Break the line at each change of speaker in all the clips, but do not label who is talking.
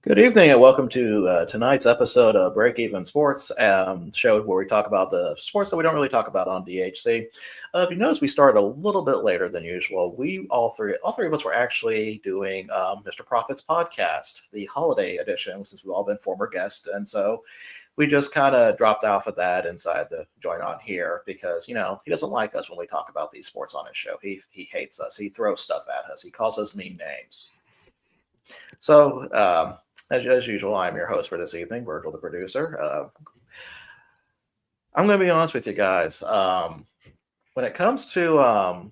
Good evening and welcome to tonight's episode of Break Even Sports, show where we talk about the sports that we don't really talk about on DHC. If you notice, we started a little bit later than usual. We all three of us were actually doing Mr. Profit's podcast, the holiday edition, since we've all been former guests, and so we just kind of dropped off of that and decided to join on here because he doesn't like us when we talk about these sports on his show. He hates us. He throws stuff at us. He calls us mean names. So, as usual, I'm your host for this evening, Virgil, the producer. I'm going to be honest with you guys. When it comes to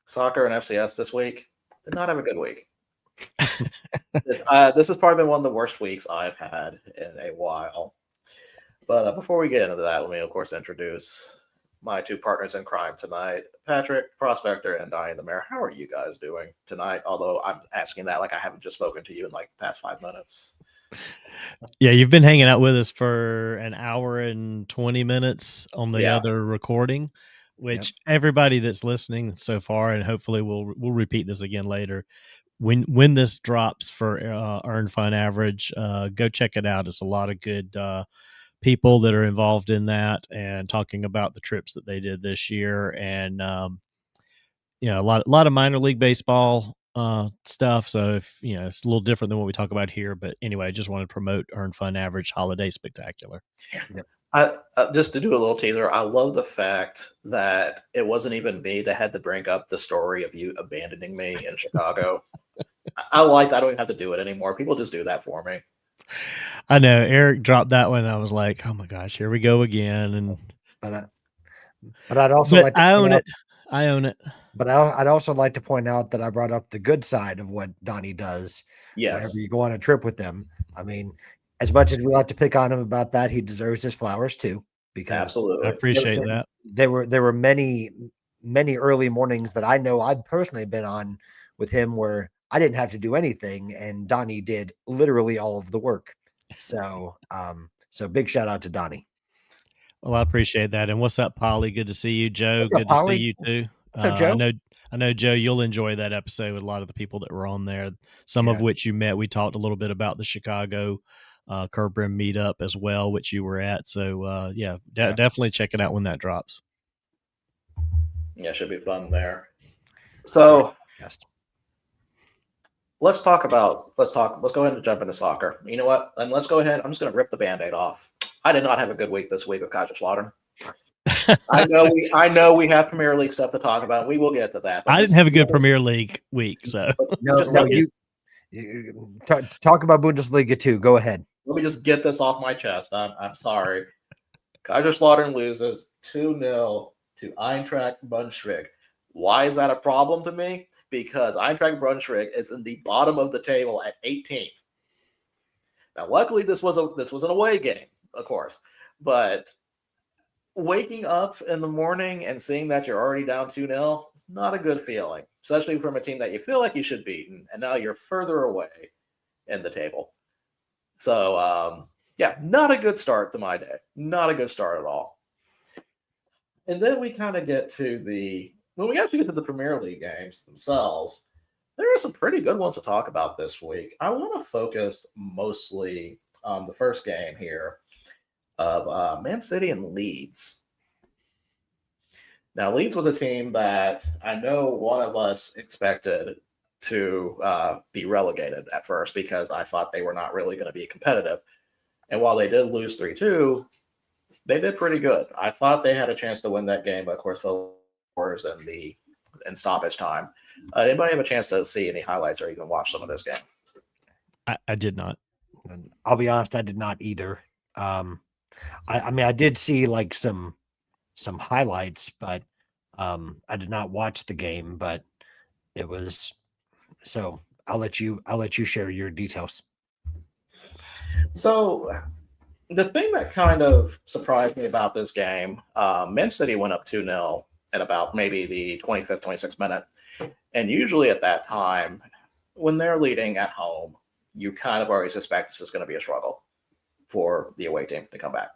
soccer and FCS this week, did not have a good week. This has probably been one of the worst weeks I've had in a while. But before we get into that, let me, of course, introduce my two partners in crime tonight, Patrick, Prospector, and Diane the Mayor. How are you guys doing tonight? Although I'm asking that like I haven't just spoken to you in like the past 5 minutes.
Yeah, you've been hanging out with us for an hour and 20 minutes on the other recording, which everybody that's listening so far, and hopefully we'll repeat this again later. When this drops for Earned Fun Average, go check it out. It's a lot of good people that are involved in that and talking about the trips that they did this year, and a lot of minor league baseball stuff. So if it's a little different than what we talk about here, but anyway, I just want to promote Earned Fun Average Holiday Spectacular.
I just to do a little teaser, I love the fact that it wasn't even me that had to bring up the story of you abandoning me in Chicago. I don't even have to do it anymore. People just do that for me.
I know Eric dropped that one. I was like, oh my gosh, here we go again. And
but I'd also like to
I own it.
But I'd also like to point out that I brought up the good side of what Donnie does.
Yes.
Whenever you go on a trip with them. I mean, as much as we like to pick on him about that, he deserves his flowers too. Because
absolutely,
I appreciate that.
There were many early mornings that I know I've personally been on with him where I didn't have to do anything, and Donnie did literally all of the work. So, so big shout out to Donnie.
Well, I appreciate that. And what's up, Polly? Good to see you, Joe.
Good
to see you too.
So, Joe?
I know, Joe, you'll enjoy that episode with a lot of the people that were on there, some of which you met. We talked a little bit about the Chicago Curb Rim meetup as well, which you were at. So, definitely check it out when that drops.
Yeah, should be fun there. So, let's go ahead and jump into soccer. You know what? And let's go ahead. I'm just going to rip the Band-Aid off. I did not have a good week this week with Kaiserslautern. I know we have Premier League stuff to talk about. We will get to that.
I didn't have a good Premier League week, so
you talk about Bundesliga too. Go ahead.
Let me just get this off my chest. I'm sorry. Kaiserslautern loses 2-0 to Eintracht Braunschweig. Why is that a problem to me? Because Eintracht Braunschweig is in the bottom of the table at 18th. Now, luckily, this was an away game, of course, but waking up in the morning and seeing that you're already down 2-0, it's not a good feeling, especially from a team that you feel like you should beat, and now you're further away in the table. So, not a good start to my day. Not a good start at all. And then we kind of get to when we actually get to the Premier League games themselves, there are some pretty good ones to talk about this week. I want to focus mostly on the first game here of Man City and Leeds. Now, Leeds was a team that I know one of us expected to be relegated at first because I thought they were not really going to be competitive. And while they did lose 3-2, they did pretty good. I thought they had a chance to win that game, but of course, in stoppage time. Anybody have a chance to see any highlights or even watch some of this game?
I did not.
And I'll be honest, I did not either. I mean, I did see like some highlights, but I did not watch the game. But it was so. I'll let you share your details.
So, the thing that kind of surprised me about this game, Man City went up 2-0 at about maybe the 25th, 26th minute. And usually at that time, when they're leading at home, you kind of already suspect this is going to be a struggle for the away team to come back.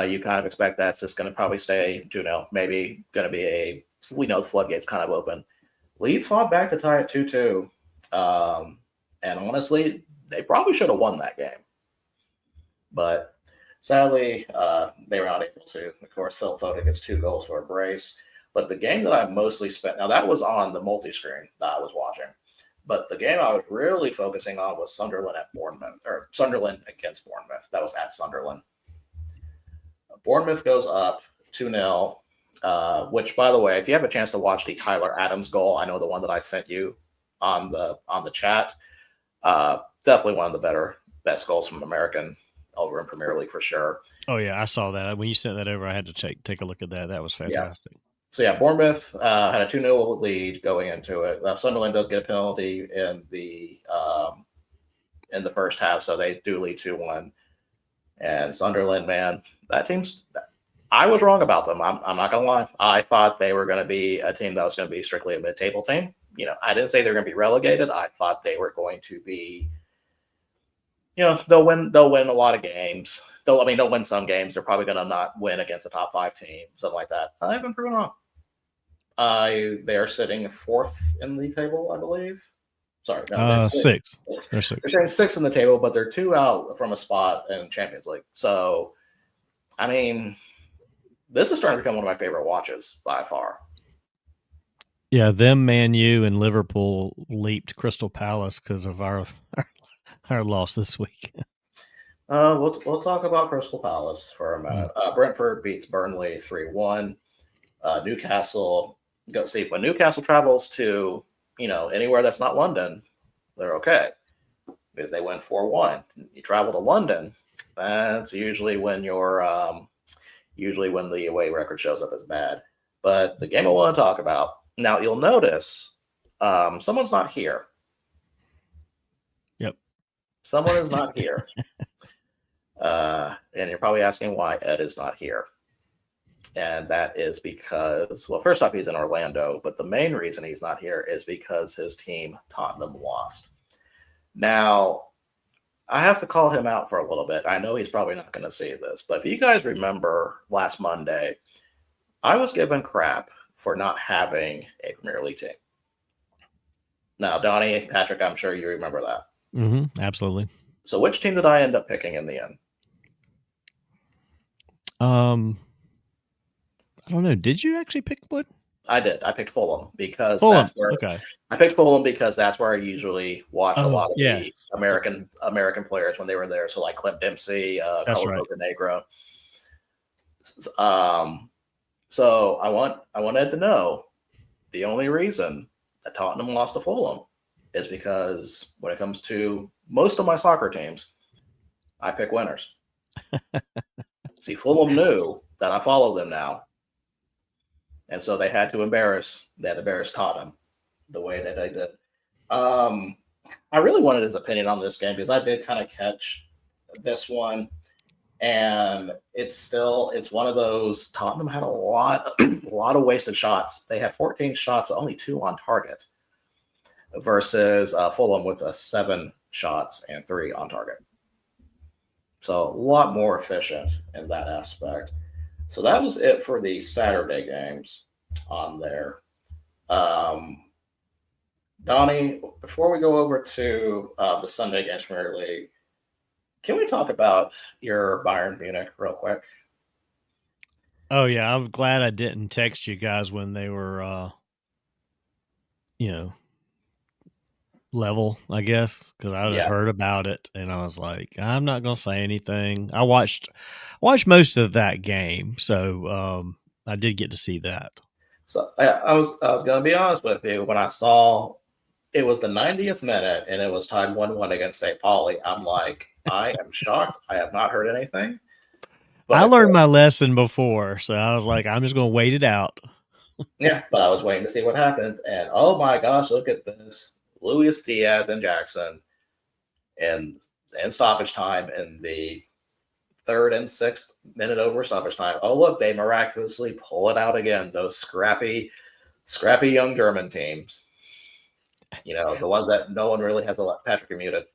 You kind of expect that's just going to probably stay 2-0, maybe going to be we know the floodgates kind of open. Leeds fought back to tie it 2-2. And honestly, they probably should have won that game. But sadly, they were not able to. Of course, Phil Foden gets 2 goals for a brace. But the game that I mostly spent, now that was on the multi-screen that I was watching. But the game I was really focusing on was Sunderland at Bournemouth, or Sunderland against Bournemouth. That was at Sunderland. Bournemouth goes up 2-0, which, by the way, if you have a chance to watch the Tyler Adams goal, I know the one that I sent you on the chat, definitely one of the best goals from American over in Premier League for sure.
Oh yeah, I saw that. When you sent that over, I had to take a look at that. That was fantastic.
Yeah. So yeah, Bournemouth had a 2-0 lead going into it. Sunderland does get a penalty in the first half, so they do lead 2-1. And Sunderland, man, that team's. I was wrong about them. I'm not gonna lie. I thought they were going to be a team that was going to be strictly a mid-table team. I didn't say they were going to be relegated. I thought they were going to be. They'll win a lot of games. They'll win some games. They're probably going to not win against a top 5 team, something like that. I've been proven wrong. They are sitting 4th in the table, I believe. Sorry, no,
6th. They're 6th.
They're saying 6th in the table, but they're 2 out from a spot in Champions League. So, this is starting to become one of my favorite watches by far.
Yeah, them, Man U, and Liverpool leaped Crystal Palace because of our loss this week.
We'll talk about Crystal Palace for a minute. Brentford beats Burnley 3-1. Newcastle, when Newcastle travels to anywhere that's not London, they're okay because they win 4-1. You travel to London, that's usually when when the away record shows up as bad. But the game I want to talk about now, you'll notice someone's not here.
Yep,
someone is not here. And you're probably asking why Ed is not here. And that is because, well, first off, he's in Orlando, but the main reason he's not here is because his team, Tottenham, lost. Now, I have to call him out for a little bit. I know he's probably not going to see this, but if you guys remember last Monday, I was given crap for not having a Premier League team. Now, Donnie, Patrick, I'm sure you remember that.
Mm-hmm, absolutely.
So which team did I end up picking in the end?
I don't know. Did you actually pick one?
I did. I picked Fulham because
Fulham.
That's where
okay.
I picked Fulham because that's where I usually watch a lot of
yes.
the American players when they were there. So like Clint Dempsey, Carlos Montenegro. So I wanted to know the only reason that Tottenham lost to Fulham is because when it comes to most of my soccer teams, I pick winners. See, Fulham knew that I follow them now. And so they had to embarrass Tottenham the way that they did. I really wanted his opinion on this game because I did kind of catch this one. And it's one of those. Tottenham had a lot of wasted shots. They had 14 shots, but only 2 on target, versus Fulham with 7 shots and 3 on target. So a lot more efficient in that aspect. So that was it for the Saturday games on there. Donnie, before we go over to the Sunday games Premier League, can we talk about your Bayern Munich real quick?
Oh, yeah. I'm glad I didn't text you guys when they were, level, I guess, because I would have heard about it. And I was like, I'm not going to say anything. I watched most of that game. So I did get to see that.
So I was going to be honest with you. When I saw it was the 90th minute and it was tied 1-1 against St. Pauli, I'm like, I am shocked. I have not heard anything.
But I learned my lesson before, so I was like, I'm just going to wait it out.
Yeah, but I was waiting to see what happens. And oh my gosh, look at this. Luis Diaz and Jackson in stoppage time in the 3rd and 6th minute over stoppage time. Oh, look, they miraculously pull it out again. Those scrappy young German teams. The ones that no one really has a Patrick, you're muted.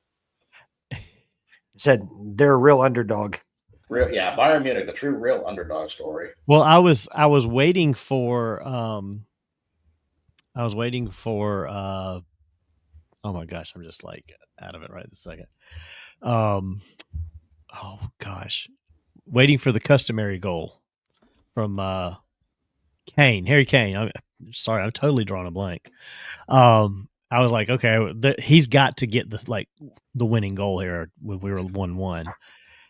Said they're a real underdog.
Bayern Munich, the true real underdog story.
Well, I was waiting for Oh my gosh, I'm just like out of it right this second. Oh gosh, waiting for the customary goal from Kane, Harry Kane. I'm sorry, I'm totally drawing a blank. I was like, okay, he's got to get this like the winning goal here when we were 1-1,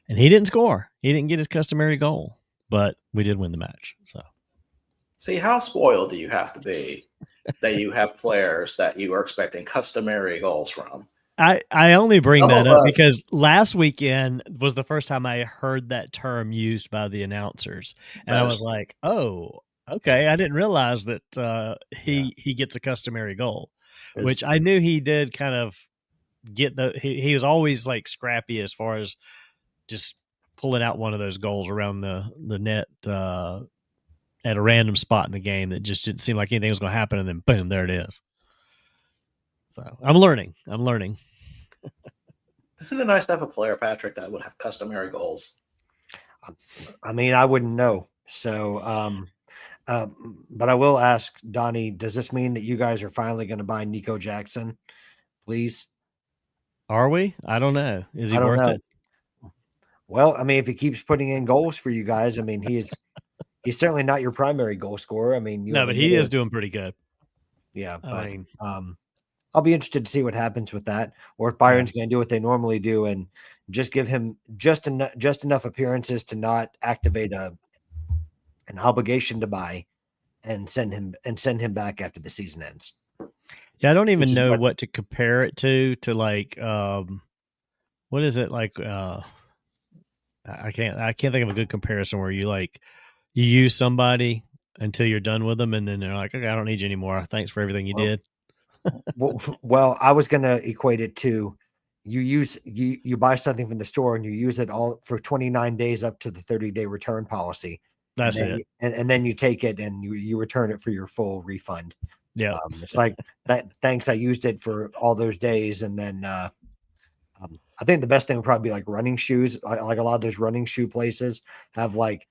and he didn't score. He didn't get his customary goal, but we did win the match. So,
see, how spoiled do you have to be that you have players that you are expecting customary goals from?
I only bring that up because last weekend was the first time I heard that term used by the announcers, and I was like, oh, okay, I didn't realize that he gets a customary goal, which I knew he did kind of get he was always like scrappy as far as just pulling out one of those goals around the net at a random spot in the game that just didn't seem like anything was going to happen, and then boom, there it is. So I'm learning.
Isn't it nice to have a player, Patrick, that would have customary goals?
I mean, I wouldn't know. So, but I will ask Donnie, does this mean that you guys are finally going to buy Nico Jackson? Please.
Are we? I don't know. Is he worth it?
Well, I mean, if he keeps putting in goals for you guys, I mean, he's certainly not your primary goal scorer. I mean,
no, but he is doing pretty good.
Yeah, but I'll be interested to see what happens with that, or if Bayern's going to do what they normally do and just give him just enough appearances to not activate an obligation to buy, and send him back after the season ends.
Yeah, I don't even know what to compare it to like what is it like? I can't think of a good comparison where you use somebody until you're done with them, and then they're like, okay, I don't need you anymore. Thanks for everything you did.
Well, I was going to equate it to you buy something from the store and you use it all for 29 days up to the 30-day return policy.
That's it.
And then you take it and you return it for your full refund.
Yeah.
It's like that. Thanks. I used it for all those days. And then I think the best thing would probably be like running shoes. Like a lot of those running shoe places have like,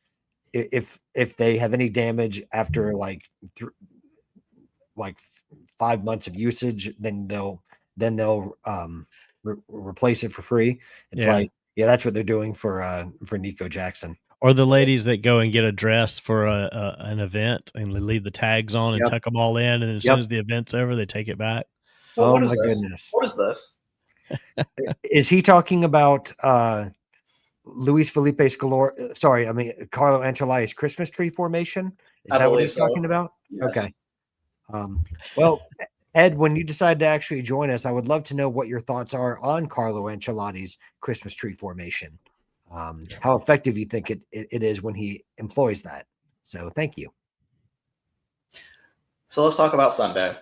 if they have any damage after like 5 months of usage, then they'll replace it for free. It's that's what they're doing for Nico Jackson.
Or the ladies that go and get a dress for an event and leave the tags on and tuck them all in, and as soon as the event's over, they take it back.
Well, oh my goodness! What is this?
Is he talking about Luis Felipe Scolari? Sorry, I mean Carlo Ancelotti's Christmas tree formation. Is that what he's talking about? Yes. Okay. Well, Ed, when you decide to actually join us, I would love to know what your thoughts are on Carlo Ancelotti's Christmas tree formation. How effective you think it is when he employs that. So thank you.
So let's talk about Sunday.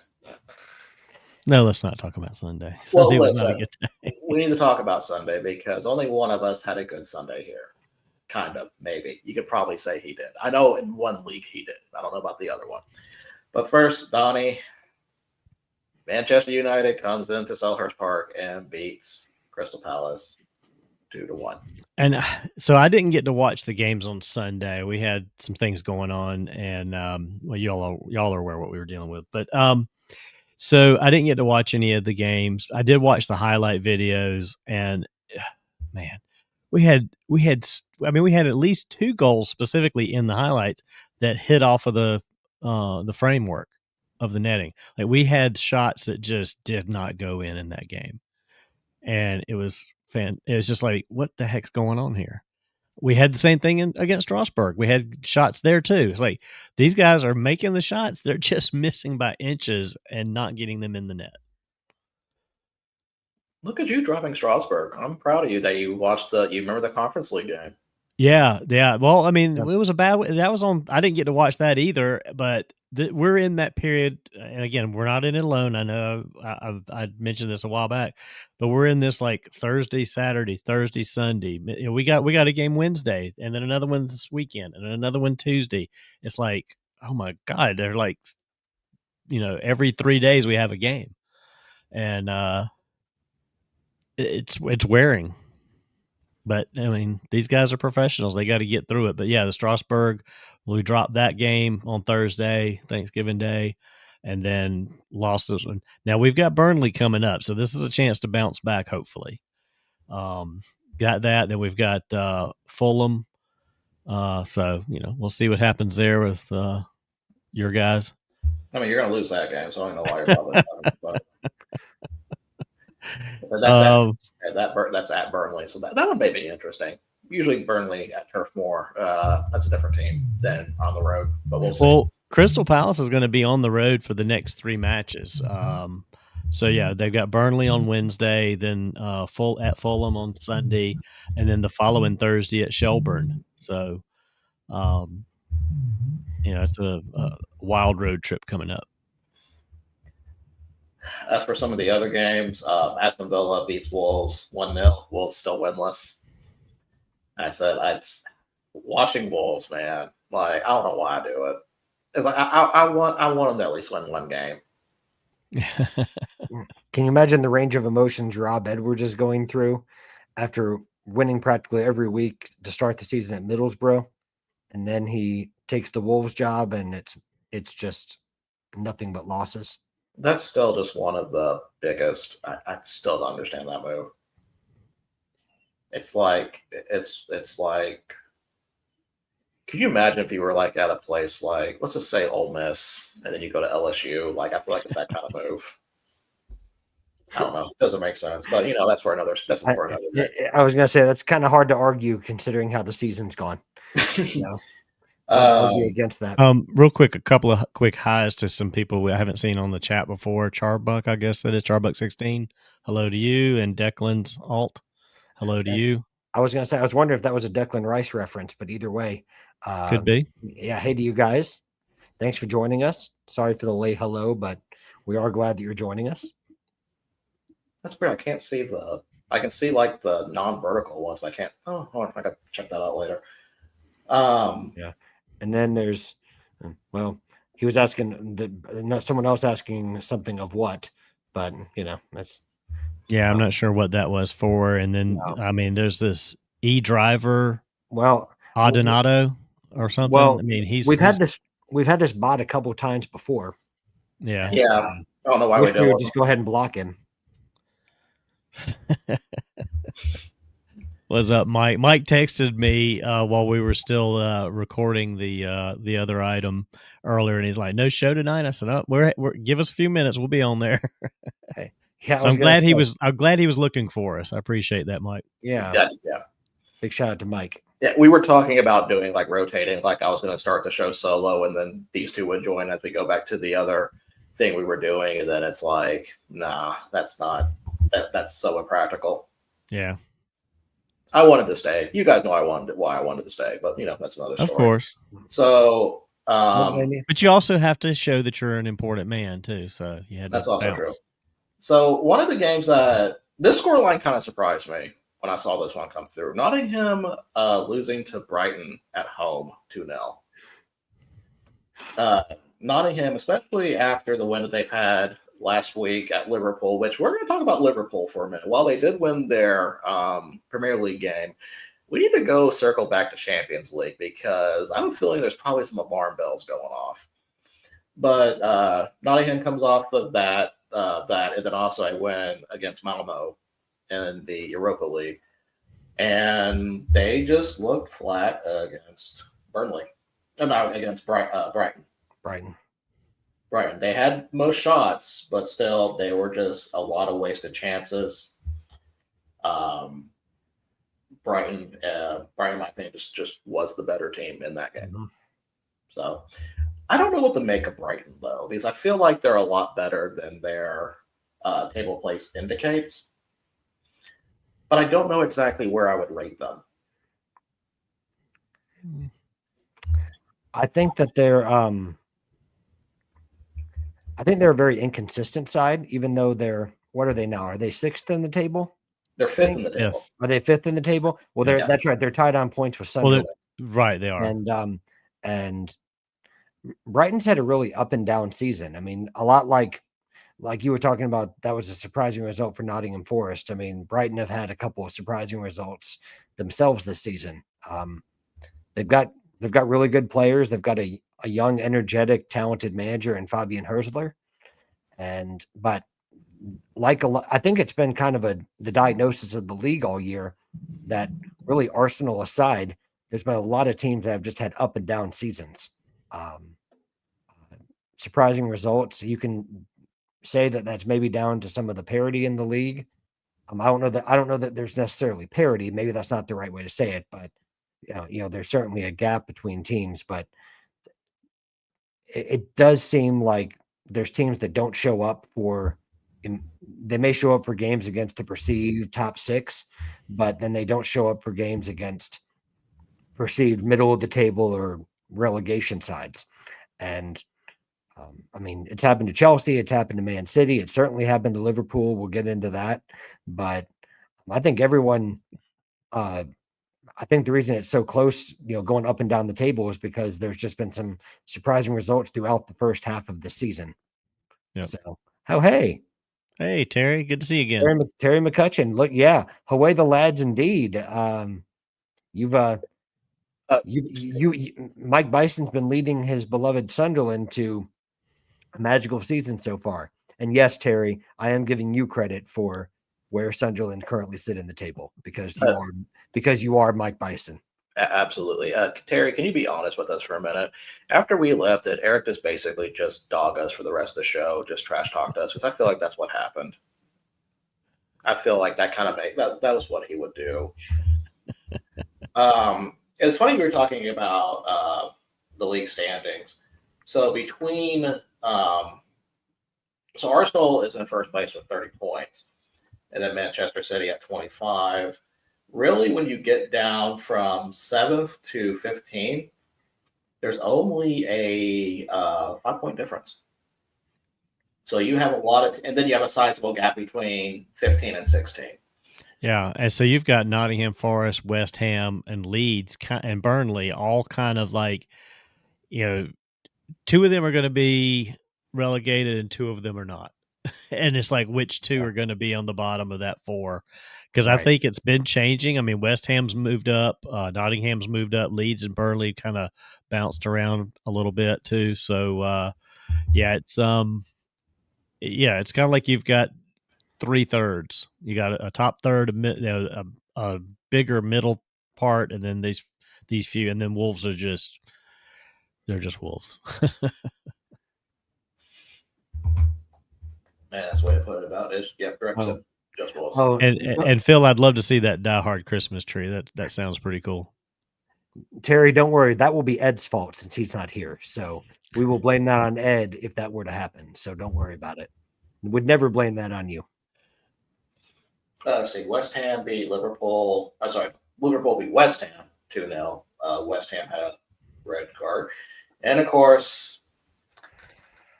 No, let's not talk about Sunday. Sunday
was not a good day. We need to talk about Sunday because only one of us had a good Sunday here. Kind of, maybe. You could probably say he did. I know in one league he did. I don't know about the other one. But first, Donnie, Manchester United comes into Selhurst Park and beats Crystal Palace 2-1.
And so I didn't get to watch the games on Sunday. We had some things going on, and well, y'all are aware what we were dealing with. But so I didn't get to watch any of the games. I did watch the highlight videos, and man, we had at least 2 goals specifically in the highlights that hit off of the framework of the netting. Like we had shots that just did not go in that game, and it was just like, what the heck's going on here? We had the same thing against Strasbourg. We had shots there too. It's like these guys are making the shots, they're just missing by inches and not getting them in the net.
Look at you dropping Strasbourg. I'm proud of you that you remember the Conference League game.
Yeah. Well, I mean, It was a bad. That was on. I didn't get to watch that either. But we're in that period, and again, we're not in it alone. I know I mentioned this a while back, but we're in this like Thursday, Saturday, Thursday, Sunday. We got a game Wednesday, and then another one this weekend, and another one Tuesday. It's like, oh my God, they're like, every 3 days we have a game, and it's wearing. But, I mean, these guys are professionals. They got to get through it. But, yeah, the Strasbourg, we dropped that game on Thursday, Thanksgiving Day. and then lost this one. Now we've got Burnley coming up, so this is a chance to bounce back, hopefully. Got that. Then we've got Fulham. So, we'll see what happens there with your guys.
I mean, you're going to lose that game, so I don't know why you're bothering about it. So that's at Burnley, so that one may be interesting. Usually Burnley at Turf Moor, that's a different team than on the road, but we'll see.
Well, Crystal Palace is going to be on the road for the next 3 matches. So yeah, they've got Burnley on Wednesday, then at Fulham on Sunday, and then the following Thursday at Shelbourne. So, it's a wild road trip coming up.
As for some of the other games, Aston Villa beats Wolves 1-0. Wolves still winless. I said, watching Wolves, man. Like, I don't know why I do it. It's like I want them to at least win one game.
Can you imagine the range of emotions Rob Edwards is going through after winning practically every week to start the season at Middlesbrough, and then he takes the Wolves job, and it's just nothing but losses?
That's still just one of the biggest. I still don't understand that move. It's like could you imagine if you were like at a place like, let's just say Ole Miss, and then you go to LSU? Like, I feel like it's that kind of move. I don't know. It doesn't make sense, but that's for another day.
I was gonna say that's kind of hard to argue considering how the season's gone. Argue against that.
Real quick, a couple of quick highs to some people I haven't seen on the chat before. Charbuck, I guess that is Charbuck16. Hello to you, and Declan's alt. Hello to you.
I was gonna say I was wondering if that was a Declan Rice reference, but either way,
could be.
Yeah. Hey to you guys. Thanks for joining us. Sorry for the late hello, but we are glad that you're joining us.
That's weird. I can't see I can see like the non-vertical ones, but I can't. Oh, I got to check that out later.
Yeah. And then there's, he was asking someone else asking something of what, but that's.
Yeah, I'm not sure what that was for. And then, there's this eDriver. Adonato or something.
Well,
I mean,
we've had this bot a couple of times before.
Yeah. I don't know why we
would just go ahead and block him.
What's up, Mike? Mike texted me while we were still recording the other item earlier, and he's like, "No show tonight." I said, "Oh, we're give us a few minutes. We'll be on there."
Hey, yeah.
So I'm glad he was looking for us. I appreciate that, Mike.
Yeah. Big shout out to Mike.
Yeah, we were talking about doing like rotating. Like I was going to start the show solo, and then these two would join as we go back to the other thing we were doing, and then it's like, nah, that's not. That's so impractical.
Yeah.
I wanted to stay. You guys know why I wanted to stay, but that's another story.
Of course.
So,
but you also have to show that you're an important man too. So
that's also true. So one of the games that this scoreline kind of surprised me when I saw this one come through: Nottingham losing to Brighton at home 2-0. Nottingham, especially after the win that they've had last week at Liverpool, which we're going to talk about Liverpool for a minute. While they did win their Premier League game, we need to circle back to Champions League because I have a feeling there's probably some alarm bells going off. But Nottingham comes off of that, and then also a win against Malmo in the Europa League. And they just looked flat against Burnley. No, against Brighton. Brighton. They had most shots, but still, they were just a lot of wasted chances. Brighton, in my opinion, just was the better team in that game. Mm-hmm. So, I don't know what to make of Brighton, though, because I feel like they're a lot better than their table place indicates. But I don't know exactly where I would rate them.
I think that they're a very inconsistent side, even though what are they now? Are they 6th in the table?
They're 5th in the table.
Are they 5th in the table? Well, that's right. They're tied on points with Sunderland.
Right, they are.
And Brighton's had a really up and down season. I mean, a lot like you were talking about, that was a surprising result for Nottingham Forest. I mean, Brighton have had a couple of surprising results themselves this season. They've got really good players. They've got a a young, energetic, talented manager in Fabian Herzler. But like I think it's been kind of the diagnosis of the league all year that really, Arsenal aside, there's been a lot of teams that have just had up and down seasons. Surprising results. You can say that that's maybe down to some of the parity in the league. I don't know that there's necessarily parity. Maybe that's not the right way to say it, but there's certainly a gap between teams. But it does seem like there's teams that don't show up for. They may show up for games against the perceived top 6, but then they don't show up for games against perceived middle of the table or relegation sides. And I mean, it's happened to Chelsea. It's happened to Man City. It certainly happened to Liverpool. We'll get into that. But I think everyone, I think the reason it's so close, going up and down the table is because there's just been some surprising results throughout the first half of the season.
Yep.
So, hey.
Hey, Terry. Good to see you again.
Terry McCutcheon. Look, yeah. Away the lads indeed. Mike Bison's been leading his beloved Sunderland to a magical season so far. And yes, Terry, I am giving you credit for where Sunderland currently sit in the table because you are Mike Bison.
Absolutely. Terry, can you be honest with us for a minute? After we left, did Eric just basically just dog us for the rest of the show, just trash talked us? Because I feel like that's what happened. I feel like that kind of that was what he would do. It's funny we were talking about the league standings. So between so Arsenal is in first place with 30 points, and then Manchester City at 25. Really, when you get down from 7th to 15th, there's only a 5-point difference. So you have a lot of, and then you have a sizable gap between 15 and 16.
Yeah, and so you've got Nottingham Forest, West Ham, and Leeds and Burnley all kind of like, 2 of them are going to be relegated and 2 of them are not. And it's like which 2 are going to be on the bottom of that 4. Because I think it's been changing. I mean, West Ham's moved up, Nottingham's moved up, Leeds and Burnley kind of bounced around a little bit too. So, it's kind of like you've got 3/3. You got a top third, a bigger middle part, and then these few, and then Wolves are they're just Wolves.
Man, that's the way to put it about it. Yep, correct. So just Wolves.
And Phil, I'd love to see that Die Hard Christmas tree. That sounds pretty cool.
Terry, don't worry. That will be Ed's fault since he's not here. So we will blame that on Ed if that were to happen. So don't worry about it. Would never blame that on you.
Let's see. West Ham beat Liverpool. I'm sorry. Liverpool beat West Ham 2-0. West Ham had a red card. And, of course,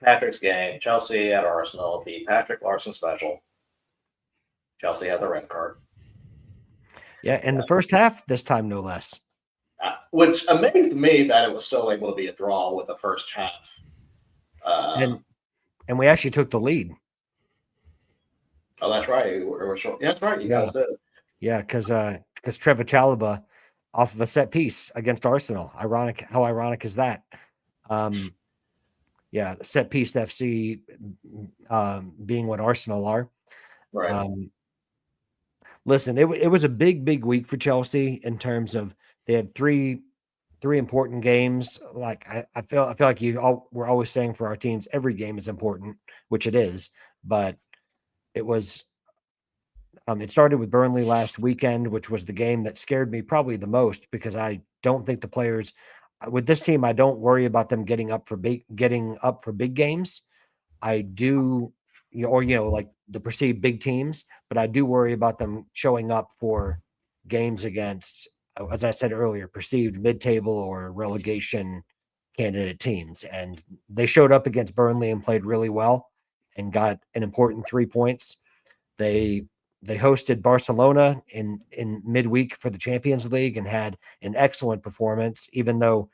Patrick's game. Chelsea at Arsenal. The Patrick Larson special. Chelsea had the red card.
Yeah, in the first half, this time no less.
Which amazed me that it was still able to be a draw with the first half.
And we actually took the lead.
Oh, that's right. Yeah, that's right. You guys did.
Yeah, because Trevor Chalobah off of a set piece against Arsenal. Ironic. How ironic is that? Set piece FC being what Arsenal are.
Right.
Listen, it was a big week for Chelsea in terms of they had three important games. Like I feel like we're always saying for our teams, every game is important, which it is. But it was. It started with Burnley last weekend, which was the game that scared me probably the most because I don't think the players with this team. I don't worry about them getting up for big games. I do. Like the perceived big teams, but I do worry about them showing up for games against, as I said earlier, perceived mid-table or relegation candidate teams. And they showed up against Burnley and played really well and got an important 3 points. They hosted Barcelona in midweek for the Champions League and had an excellent performance, even though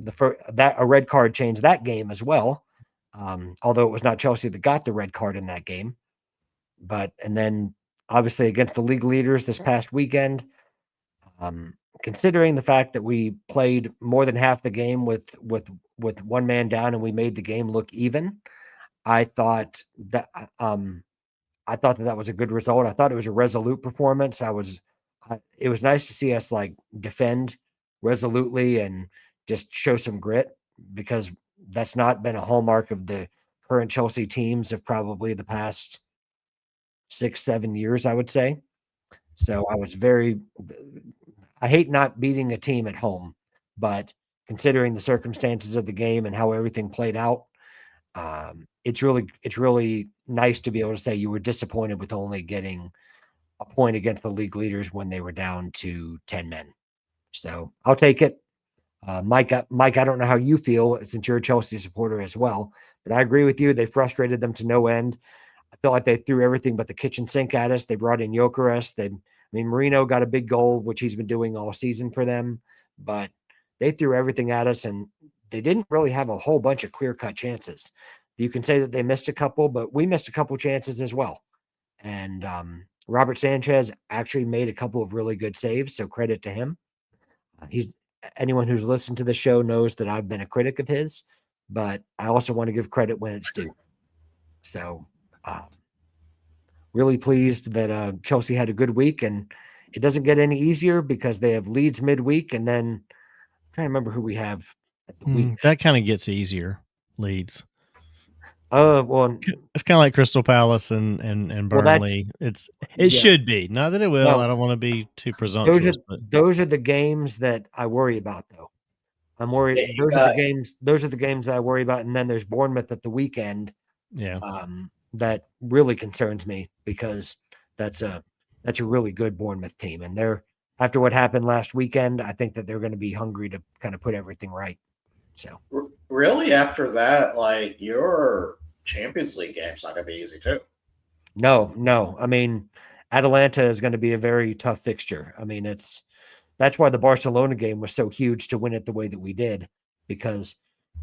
a red card changed that game as well. Although it was not Chelsea that got the red card in that game. And then obviously against the league leaders this past weekend, Considering the fact that we played more than half the game with one man down and we made the game look even, I thought that that was a good result. I thought it was a resolute performance. It was nice to see us like defend resolutely and just show some grit, because that's not been a hallmark of the current Chelsea teams of probably the past 6-7 years, I would say. So I hate not beating a team at home, but considering the circumstances of the game and how everything played out, it's really nice to be able to say you were disappointed with only getting a point against the league leaders when they were down to 10 men. So I'll take it. Mike, I don't know how you feel since you're a Chelsea supporter as well, but I agree with you. They frustrated them to no end. I feel like they threw everything but the kitchen sink at us. They brought in Gyökeres. Marino got a big goal, which he's been doing all season for them, but they threw everything at us, and they didn't really have a whole bunch of clear-cut chances. You can say that they missed a couple, but we missed a couple chances as well. And Robert Sanchez actually made a couple of really good saves, so credit to him. Anyone who's listened to the show knows that I've been a critic of his, but I also want to give credit when it's due. So really pleased that Chelsea had a good week, and it doesn't get any easier because they have Leeds midweek, and then I'm trying to remember who we have at the week.
That kind of gets easier, Leeds.
Well,
it's kind of like Crystal Palace and Burnley. It should be. Not that it will. No, I don't want to be too presumptuous.
Those are the games that I worry about, though. I'm worried. Those are the games that I worry about. And then there's Bournemouth at the weekend.
Yeah.
That really concerns me, because that's a really good Bournemouth team, and they're, after what happened last weekend, I think that they're going to be hungry to kind of put everything right. So
really, after that, like, your Champions League game's not going to be easy too.
No. I mean, Atalanta is going to be a very tough fixture. I mean, that's why the Barcelona game was so huge to win it the way that we did, because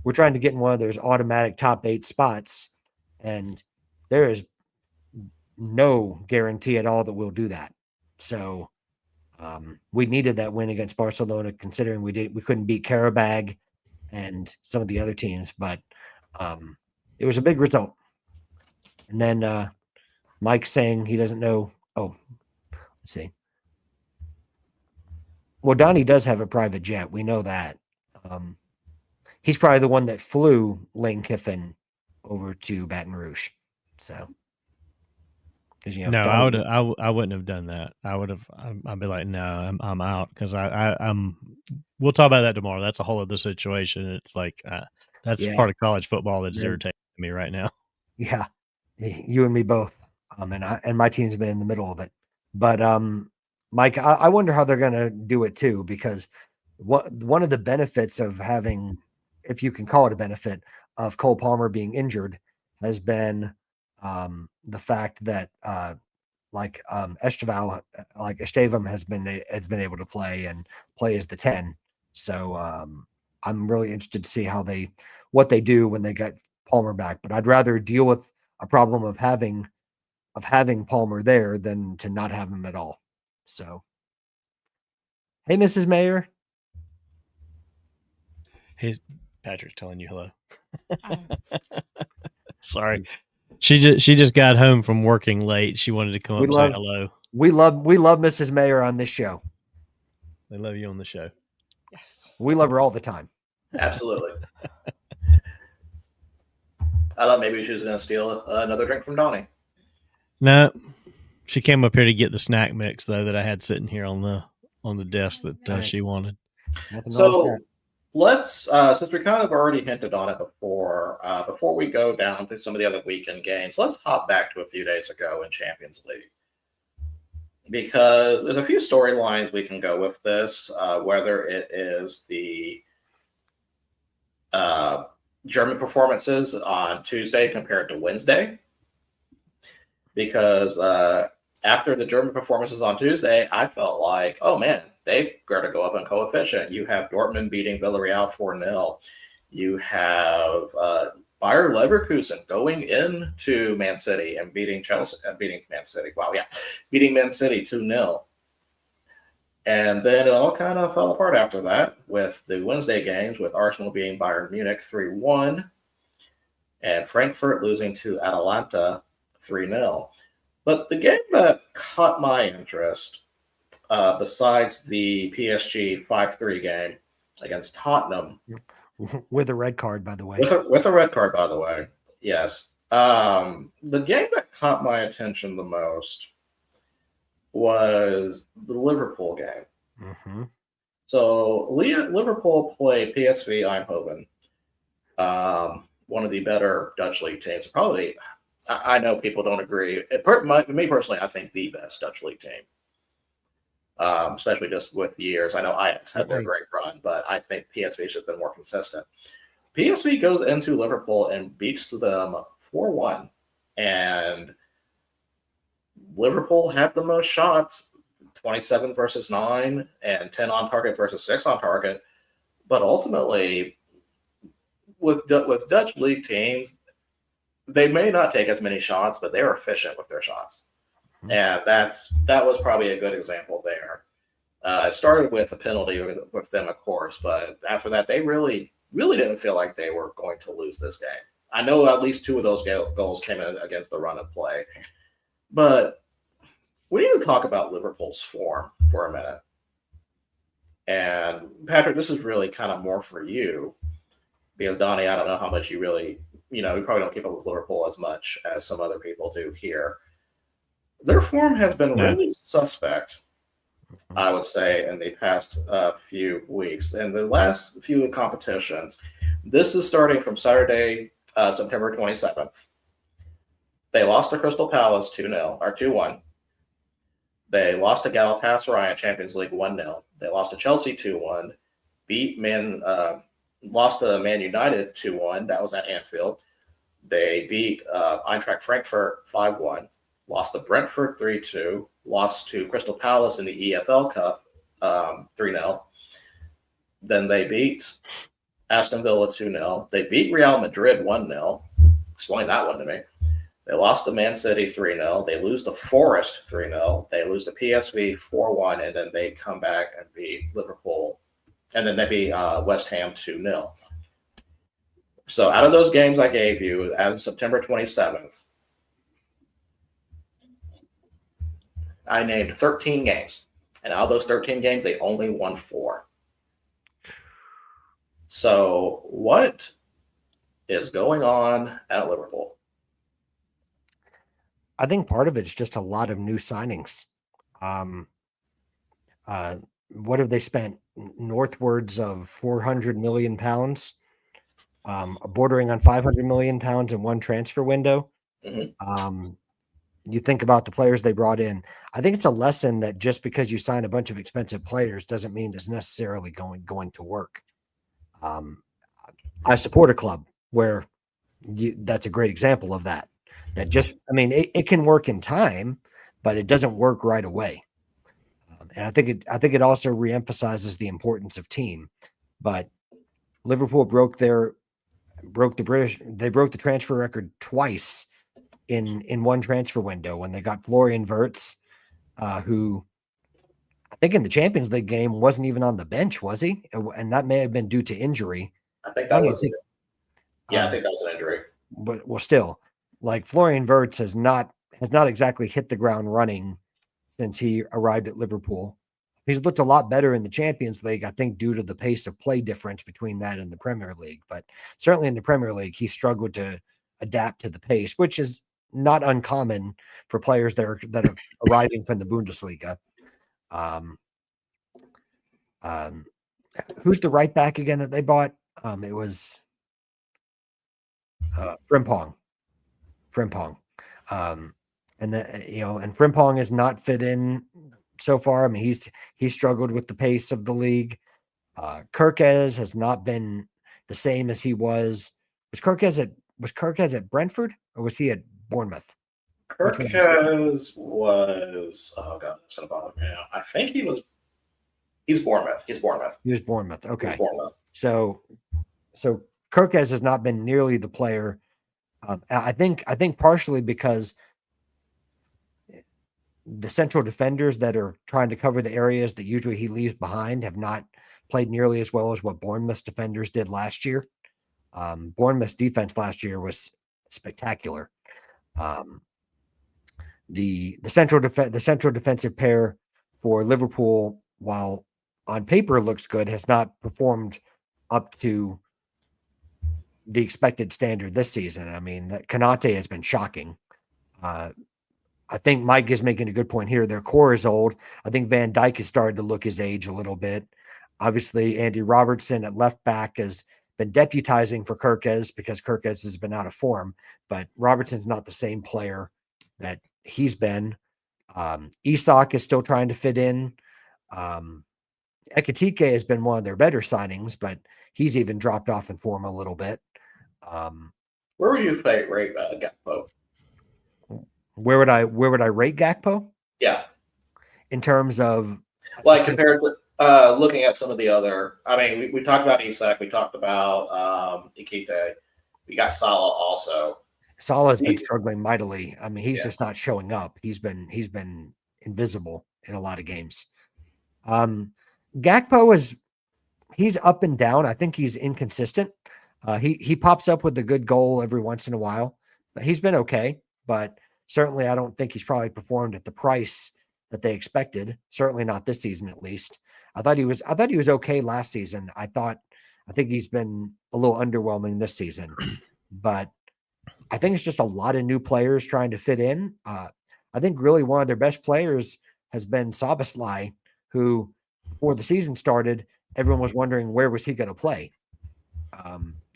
we're trying to get in one of those automatic top 8 spots, and there is no guarantee at all that we'll do that. So we needed that win against Barcelona, considering we couldn't beat Karabag and some of the other teams, but it was a big result. And then Mike's saying he doesn't know. Oh, let's see. Well, Donnie does have a private jet. We know that. He's probably the one that flew Lane Kiffin over to Baton Rouge. So,
no, I wouldn't have done that. I'd be like, no, I'm out, because I'm. We'll talk about that tomorrow. That's a whole other situation. It's like that's part of college football that's irritating me right now.
Yeah, you and me both. And my team's been in the middle of it. But Mike, I wonder how they're going to do it too, because one of the benefits of having, if you can call it a benefit, of Cole Palmer being injured has been the fact that Estevam has been able to play as the 10. So I'm really interested to see what they do when they get Palmer back. But I'd rather deal with a problem of having Palmer there than to not have him at all. So, hey, Mrs. Mayor.
Hey, Patrick's telling you hello. Sorry. She just got home from working late. She wanted to come up and say hello.
We love Mrs. Mayor on this show.
They love you on the show.
Yes.
We love her all the time.
Absolutely. I thought maybe she was going to steal another drink from Donnie.
No, she came up here to get the snack mix, though, that I had sitting here on the desk that she wanted.
So let's, since we kind of already hinted on it before we go down through some of the other weekend games, let's hop back to a few days ago in Champions League, because there's a few storylines we can go with this, whether it is the German performances on Tuesday compared to Wednesday. Because after the German performances on Tuesday, I felt like, oh man, they've got to go up in coefficient. You have Dortmund beating Villarreal 4-0. You have Bayer Leverkusen going into Man City and beating Man City 2-0. And then it all kind of fell apart after that with the Wednesday games, with Arsenal beating Bayern Munich 3-1 and Frankfurt losing to Atalanta 3-0. But the game that caught my interest, besides the PSG 5-3 game against Tottenham,
with a red card, by the way.
With a red card, by the way, yes. The game that caught my attention the most was the Liverpool game.
Mm-hmm.
So Liverpool played PSV Eindhoven, one of the better Dutch league teams. Probably, I know people don't agree. Me personally, I think the best Dutch league team, especially just with years. I know Ajax had their great run, but I think PSV should have been more consistent. PSV goes into Liverpool and beats them 4-1, and Liverpool had the most shots, 27 versus 9 and 10 on target versus 6 on target. But ultimately, with Dutch league teams, they may not take as many shots, but they're efficient with their shots. And that was probably a good example there. It started with a penalty with them, of course, but after that, they really didn't feel like they were going to lose this game. I know at least 2 of those goals came in against the run of play. But we need to talk about Liverpool's form for a minute. And Patrick, this is really kind of more for you, because Donnie, I don't know how much you really, you probably don't keep up with Liverpool as much as some other people do here. Their form has been really suspect, I would say, in the past few weeks. In the last few competitions, this is starting from Saturday, September 27th. They lost to Crystal Palace 2-0 or 2-1. They lost to Galatasaray in Champions League 1-0. They lost to Chelsea 2-1. Lost to Man United 2-1. That was at Anfield. They beat Eintracht Frankfurt 5-1. Lost to Brentford 3-2. Lost to Crystal Palace in the EFL Cup 3-0. Then they beat Aston Villa 2-0. They beat Real Madrid 1-0. Explain that one to me. They lost to Man City 3-0. They lose to Forest 3-0. They lose to PSV 4-1, and then they come back and beat Liverpool. And then they beat West Ham 2-0. So out of those games I gave you, as of September 27th, I named 13 games. And out of those 13 games, they only won 4. So what is going on at Liverpool?
I think part of it's just a lot of new signings. What have they spent? Northwards of 400 million pounds, bordering on 500 million pounds in one transfer window.
Mm-hmm.
You think about the players they brought in. I think it's a lesson that just because you sign a bunch of expensive players doesn't mean it's necessarily going to work. I support a club where that's a great example of that. It can work in time, but it doesn't work right away. And I think it also reemphasizes the importance of team. But Liverpool broke the transfer record twice in one transfer window when they got Florian Wirtz, who I think in the Champions League game wasn't even on the bench, was he? And that may have been due to injury.
I think that was. I think that was an injury.
But still, like Florian Wirtz has not exactly hit the ground running since he arrived at Liverpool. He's looked a lot better in the Champions League, I think, due to the pace of play difference between that and the Premier League. But certainly in the Premier League, he struggled to adapt to the pace, which is not uncommon for players that are arriving from the Bundesliga. Who's the right back again that they bought? It was Frimpong. And Frimpong has not fit in so far. I mean, he's struggled with the pace of the league. Kerkez has not been the same as he was. Was Kerkez at Brentford or was he at Bournemouth?
Kerkez was, oh God, that's gonna bother me now. I think he's Bournemouth. He was Bournemouth.
Okay. So Kerkez has not been nearly the player. I think partially because the central defenders that are trying to cover the areas that usually he leaves behind have not played nearly as well as what Bournemouth's defenders did last year. Bournemouth's defense last year was spectacular. The central defensive pair for Liverpool, while on paper looks good, has not performed up to the expected standard this season. I mean, that Konate has been shocking. I think Mike is making a good point here. Their core is old. I think Van Dijk has started to look his age a little bit. Obviously, Andy Robertson at left back has been deputizing for Kirkes because Kirkes has been out of form, but Robertson's not the same player that he's been. Isak is still trying to fit in. Ekitike has been one of their better signings, but he's even dropped off in form a little bit.
Where would you rate Gakpo?
Where would I rate Gakpo?
Yeah,
in terms of
like compared with looking at some of the other. I mean, we talked about Isak, we talked about Ekitike, we got Salah also.
Salah has been struggling mightily. I mean, he's just not showing up. He's been invisible in a lot of games. Gakpo he's up and down. I think he's inconsistent. He pops up with a good goal every once in a while. But he's been okay, but certainly I don't think he's probably performed at the price that they expected. Certainly not this season, at least. I thought he was okay last season. I think he's been a little underwhelming this season, but I think it's just a lot of new players trying to fit in. I think really one of their best players has been Szoboszlai, who before the season started, everyone was wondering where was he going to play.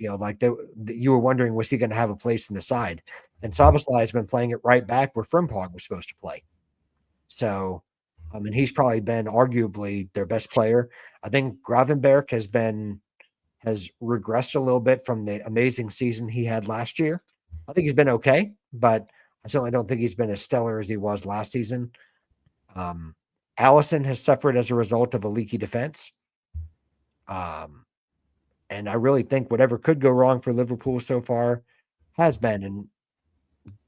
Like you were wondering, was he going to have a place in the side? And Szoboszlai has been playing it right back where Frimpong was supposed to play. So, I mean, he's probably been arguably their best player. I think Gravenberch has regressed a little bit from the amazing season he had last year. I think he's been okay, but I certainly don't think he's been as stellar as he was last season. Allison has suffered as a result of a leaky defense. And I really think whatever could go wrong for Liverpool so far has been. And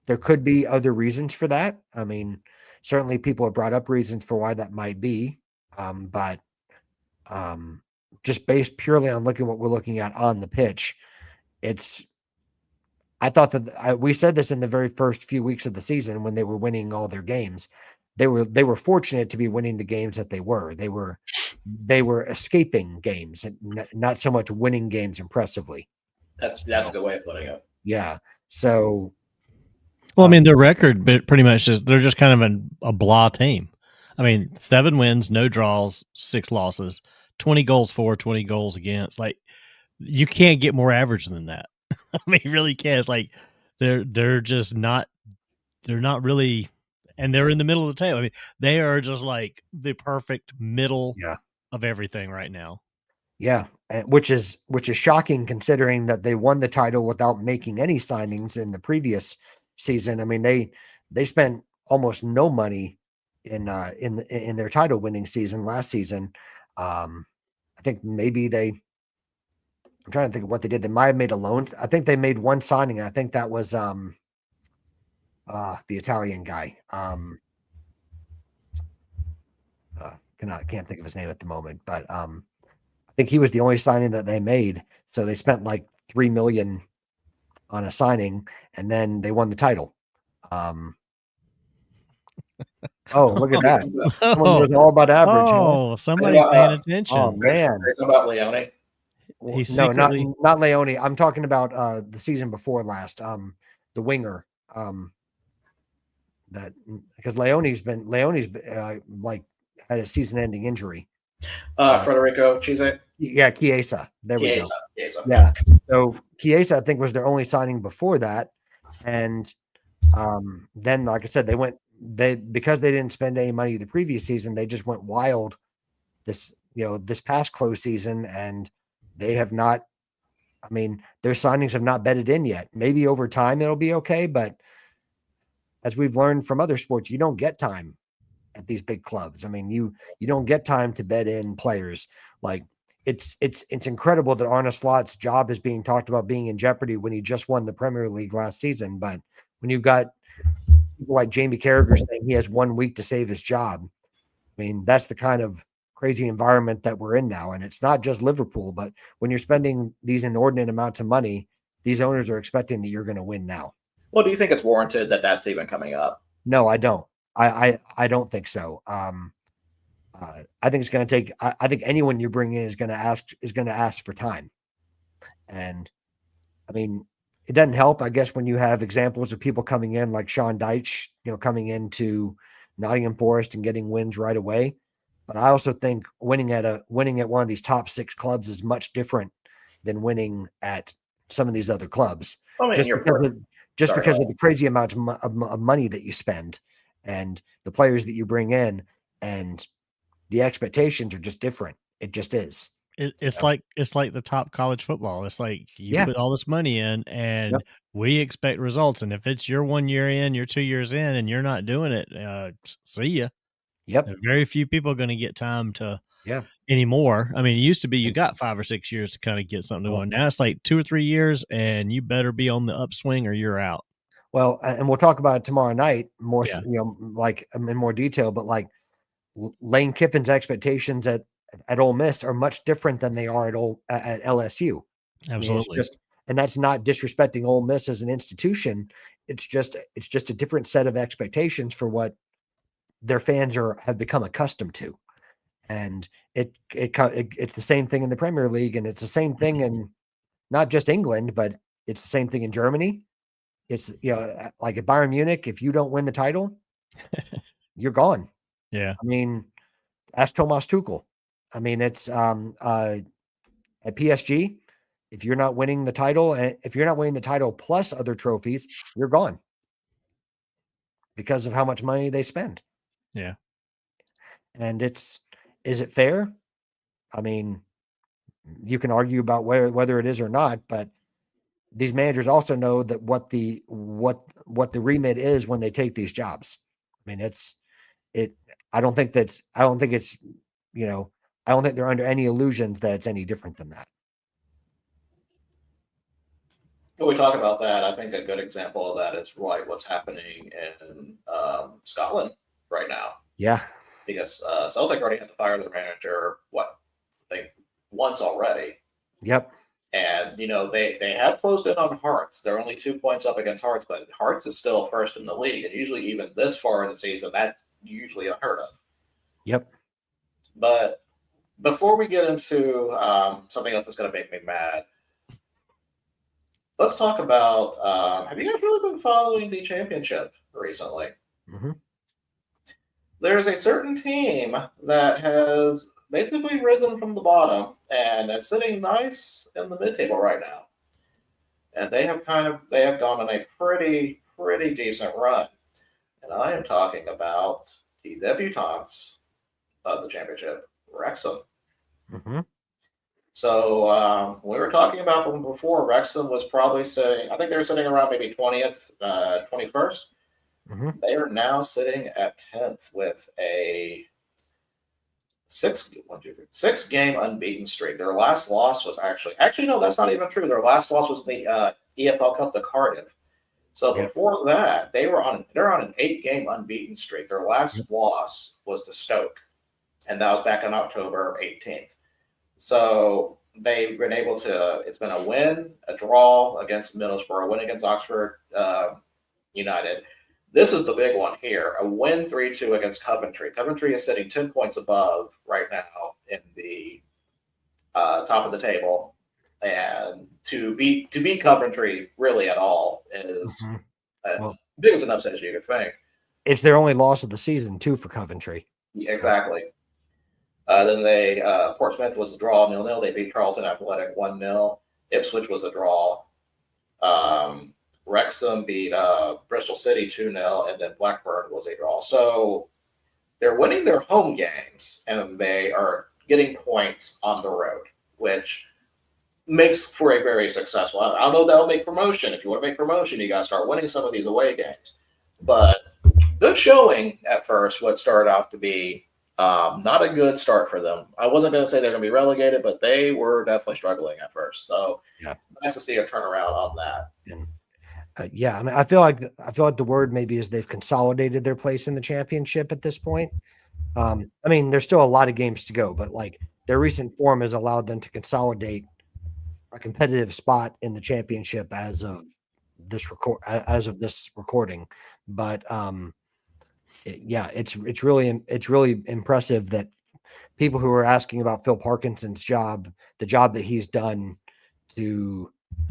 there could be other reasons for that. I mean, certainly people have brought up reasons for why that might be. But just based purely on looking what we're looking at on the pitch, I thought that we said this in the very first few weeks of the season when they were winning all their games. They were fortunate to be winning the games that they were. They were escaping games and not so much winning games impressively.
That's a good way of putting it.
Yeah. So,
well, I mean, their record pretty much they're just kind of a blah team. I mean, 7 wins, no draws, 6 losses, 20 goals for, 20 goals against. Like, you can't get more average than that. I mean, you really can't. It's like they're just not. They're not really. And they're in the middle of the table. I mean, they are just like the perfect middle of everything right now.
Yeah, which is shocking considering that they won the title without making any signings in the previous season. I mean, they spent almost no money in their title winning season last season. I think maybe I'm trying to think of what they did. They might have made a loan. I think they made one signing. I think that was the Italian guy. Can't think of his name at the moment, but I think he was the only signing that they made. So they spent like $3 million on a signing, and then they won the title. Oh, look at that! Someone was all about average.
Somebody's paying attention.
Oh man,
about Leone.
Not Leone. I'm talking about the season before last. The winger. That because Leone's like had a season-ending injury.
Federico Chiesa.
Yeah, Chiesa. There we go.
Chiesa.
Yeah. So Chiesa, I think, was their only signing before that, and then, like I said, because they didn't spend any money the previous season, they just went wild this past close season, and they have not. I mean, their signings have not bedded in yet. Maybe over time it'll be okay, but as we've learned from other sports, you don't get time at these big clubs. I mean, you don't get time to bed in players. Like it's incredible that Arne Slot's job is being talked about being in jeopardy when he just won the Premier League last season. But when you've got people like Jamie Carragher saying he has 1 week to save his job. I mean, that's the kind of crazy environment that we're in now. And it's not just Liverpool, but when you're spending these inordinate amounts of money, these owners are expecting that you're going to win now.
Well, do you think it's warranted that that's even coming up?
No, I don't. I don't think so. I think it's going to take. I think anyone you bring in is going to ask for time, and I mean, it doesn't help, I guess, when you have examples of people coming in like Sean Dyche, coming into Nottingham Forest and getting wins right away. But I also think winning at one of these top 6 clubs is much different than winning at some of these other clubs.
I mean,
Because of the crazy amounts of money that you spend and the players that you bring in, and the expectations are just different. It just is.
It's like the top college football. It's like you put all this money in, and we expect results. And if it's your 1 year in, you're 2 years in, and you're not doing it, see ya.
Yep.
Very few people are going to get time to anymore. I mean, it used to be you
Mm-hmm.
got 5 or 6 years to kind of get something going. Now it's like 2 or 3 years, and you better be on the upswing or you're out.
Well, and we'll talk about it tomorrow night more, like in more detail. But like Lane Kiffin's expectations at Ole Miss are much different than they are at LSU.
Absolutely.
I mean, and that's not disrespecting Ole Miss as an institution. It's just a different set of expectations for what their fans have become accustomed to. And it's the same thing in the Premier League, and it's the same thing in not just England, but it's the same thing in Germany. It's like at Bayern Munich, if you don't win the title, you're gone.
Yeah.
I mean, ask Thomas Tuchel. I mean, it's at PSG, if you're not winning the title, and if you're not winning the title plus other trophies, you're gone because of how much money they spend.
Yeah.
And is it fair? I mean, you can argue about whether it is or not, but these managers also know that what the remit is when they take these jobs. I mean, I don't think they're under any illusions that it's any different than that.
When we talk about that, I think a good example of that is what's happening in Scotland right now.
Yeah.
Because Celtic already had to fire their manager, I think once already.
Yep.
And, they have closed in on Hearts. They're only 2 points up against Hearts, but Hearts is still first in the league. And usually even this far in the season, that's usually unheard of.
Yep.
But before we get into something else that's going to make me mad, let's talk about, have you guys really been following the championship recently?
Mm-hmm.
There's a certain team that has basically risen from the bottom and is sitting nice in the mid-table right now. And they have gone on a pretty decent run. And I am talking about the debutantes of the championship, Wrexham.
Mm-hmm.
So we were talking about them before. Wrexham was probably sitting, I think they were sitting around maybe 20th, 21st.
Mm-hmm.
They are now sitting at 10th with a 6-game unbeaten streak. Their last loss was actually no, that's not even true. Their last loss was the EFL Cup to Cardiff. So before that, they're on an 8-game unbeaten streak. Their last loss was to Stoke, and that was back on October 18th. So they've been able to. It's been a win, a draw against Middlesbrough, a win against Oxford United. This is the big one here. A win 3-2 against Coventry. Coventry is sitting 10 points above right now in the top of the table. And to beat Coventry really at all is as big as an upset as you could think.
It's their only loss of the season, too, for Coventry.
Exactly. Then Portsmouth was a draw 0-0. They beat Charlton Athletic 1-0. Ipswich was a draw. Wrexham beat Bristol City 2-0, and then Blackburn was a draw. So they're winning their home games, and they are getting points on the road, which makes for a very successful. I don't know if that'll make promotion. If you want to make promotion, you got to start winning some of these away games. But good showing at first. What started off to be not a good start for them. I wasn't going to say they're going to be relegated, but they were definitely struggling at first. So nice to see a turnaround on that.
Yeah, I mean, I feel like the word maybe is they've consolidated their place in the championship at this point. I mean, there's still a lot of games to go, but like their recent form has allowed them to consolidate a competitive spot in the championship as of this recording. But yeah, it's really impressive that people who are asking about Phil Parkinson's job, the job that he's done to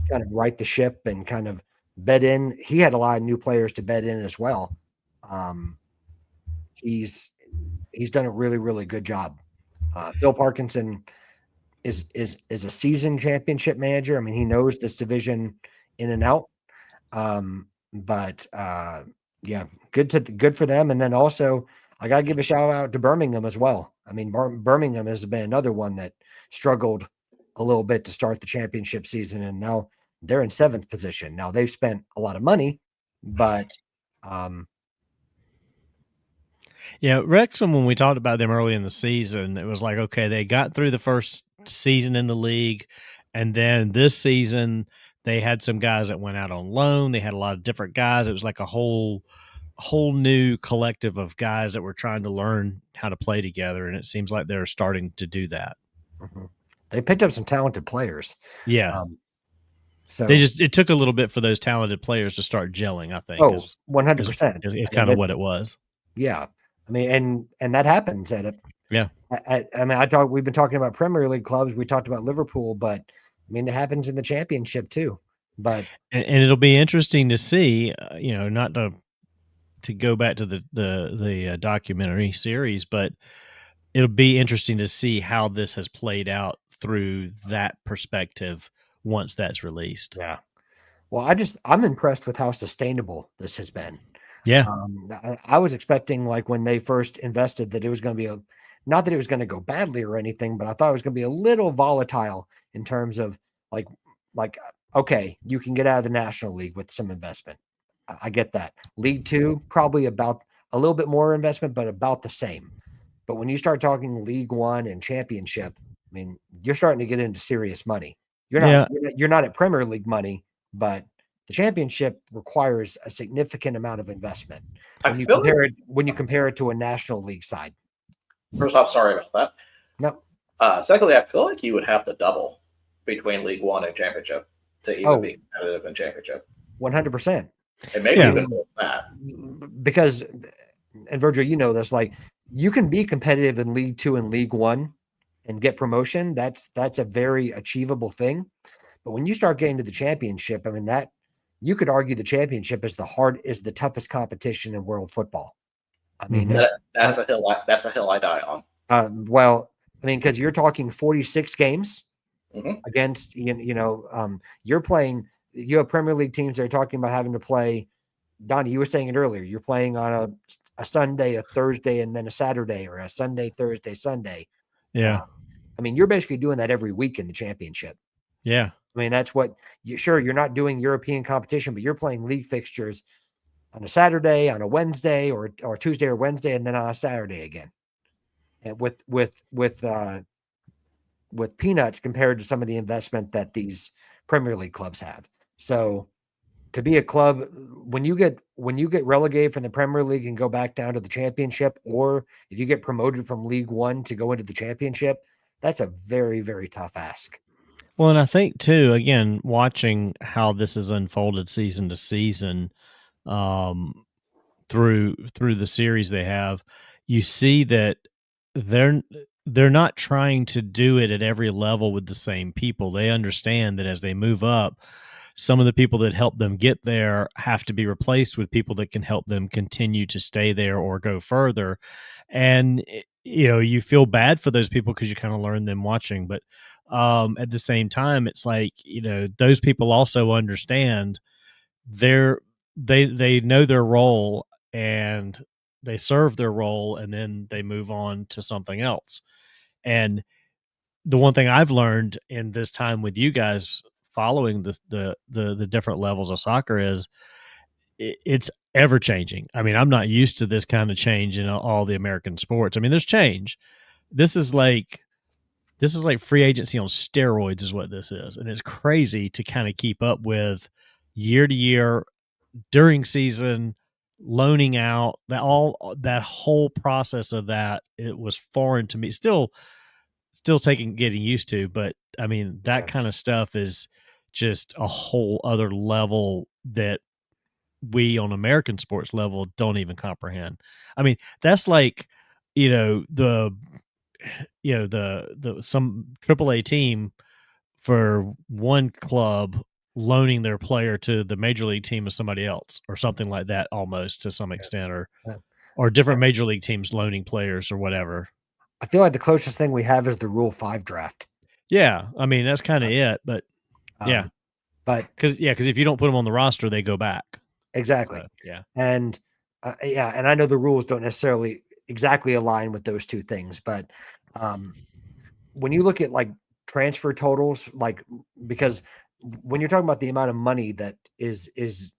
kind of right the ship and kind of bed in. He had a lot of new players to bed in as well. He's done a really, really good job. Phil Parkinson is a seasoned championship manager. I mean, he knows this division in and out. But yeah, good for them. And then also, I got to give a shout out to Birmingham as well. I mean, Birmingham has been another one that struggled a little bit to start the championship season, and now they're in 7th position. Now they've spent a lot of money, but
yeah, Wrexham, when we talked about them early in the season, it was like, okay, they got through the first season in the league, and then this season they had some guys that went out on loan. They had a lot of different guys. It was like a whole new collective of guys that were trying to learn how to play together, and it seems like they're starting to do that.
They picked up some talented players.
Yeah.
So
it took a little bit for those talented players to start gelling, I think.
100%.
It's kind of what it was.
Yeah. I mean, and that happens at it.
Yeah.
I mean, we've been talking about Premier League clubs. We talked about Liverpool, but I mean, it happens in the championship too. But
and it'll be interesting to see, not to go back to the documentary series, but it'll be interesting to see how this has played out through that perspective once that's released.
Yeah. Well, I'm impressed with how sustainable this has been.
Yeah.
I was expecting, like, when they first invested, that it was going to be not that it was going to go badly or anything, but I thought it was going to be a little volatile in terms of like, okay, you can get out of the National League with some investment. I get that. League Two, probably about a little bit more investment, but about the same. But when you start talking League One and Championship, I mean, you're starting to get into serious money. You're not at Premier League money, but the Championship requires a significant amount of investment when you compare it to a National League side.
First off, sorry about that.
No.
Secondly, I feel like you would have to double between League One and Championship to even be competitive in Championship.
100%.
And maybe even more than that.
Because, and Virgil, you know this, like, you can be competitive in League Two and League One and get promotion. That's a very achievable thing. But when you start getting to the Championship, I mean, that you could argue the Championship is the toughest competition in world football. I mean,
that's a hill I die on.
Well, I mean, because you're talking 46 games against, you're playing. You have Premier League teams that are talking about having to play. Donnie, you were saying it earlier. You're playing on a Sunday, a Thursday, and then a Saturday, or a Sunday, Thursday, Sunday.
Yeah.
I mean, you're basically doing that every week in the Championship.
Yeah.
I mean, that's what you're not doing European competition, but you're playing league fixtures on a Saturday, on a Wednesday, or Tuesday or Wednesday, and then on a Saturday again. And with peanuts compared to some of the investment that these Premier League clubs have. So to be a club, when you get relegated from the Premier League and go back down to the Championship, or if you get promoted from League One to go into the Championship, that's a very, very tough ask.
Well, and I think too, again, watching how this has unfolded season to season, through the series they have, you see that they're not trying to do it at every level with the same people. They understand that as they move up, some of the people that help them get there have to be replaced with people that can help them continue to stay there or go further. And, you feel bad for those people because you kind of learn them watching. But at the same time, it's like, those people also understand they know their role and they serve their role, and then they move on to something else. And the one thing I've learned in this time with you guys following the different levels of soccer is it's ever changing. I mean, I'm not used to this kind of change in all the American sports. I mean, there's change. This is like free agency on steroids is what this is. And it's crazy to kind of keep up with year to year during season, loaning out, that whole process of that, it was foreign to me. Still getting used to, but I mean, that kind of stuff is just a whole other level that we on American sports level don't even comprehend. I mean, that's like, the some AAA team for one club loaning their player to the major league team of somebody else or something like that, almost to some extent, or different major league teams loaning players or whatever.
I feel like the closest thing we have is the Rule 5 draft.
Yeah, I mean, that's kind of it, but yeah.
But
because if you don't put them on the roster, they go back.
Exactly.
So, yeah.
And and I know the rules don't necessarily exactly align with those two things, but when you look at like transfer totals, like, because when you're talking about the amount of money that is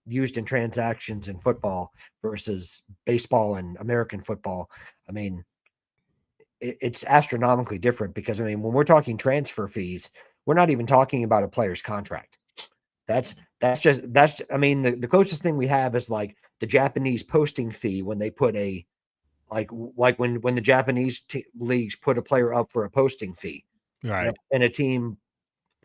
used in transactions in football versus baseball and American football, I mean, it's astronomically different, because I mean, when we're talking transfer fees, we're not even talking about a player's contract. That's I mean, the closest thing we have is like the Japanese posting fee when they put like when the Japanese leagues put a player up for a posting fee,
right?
And a team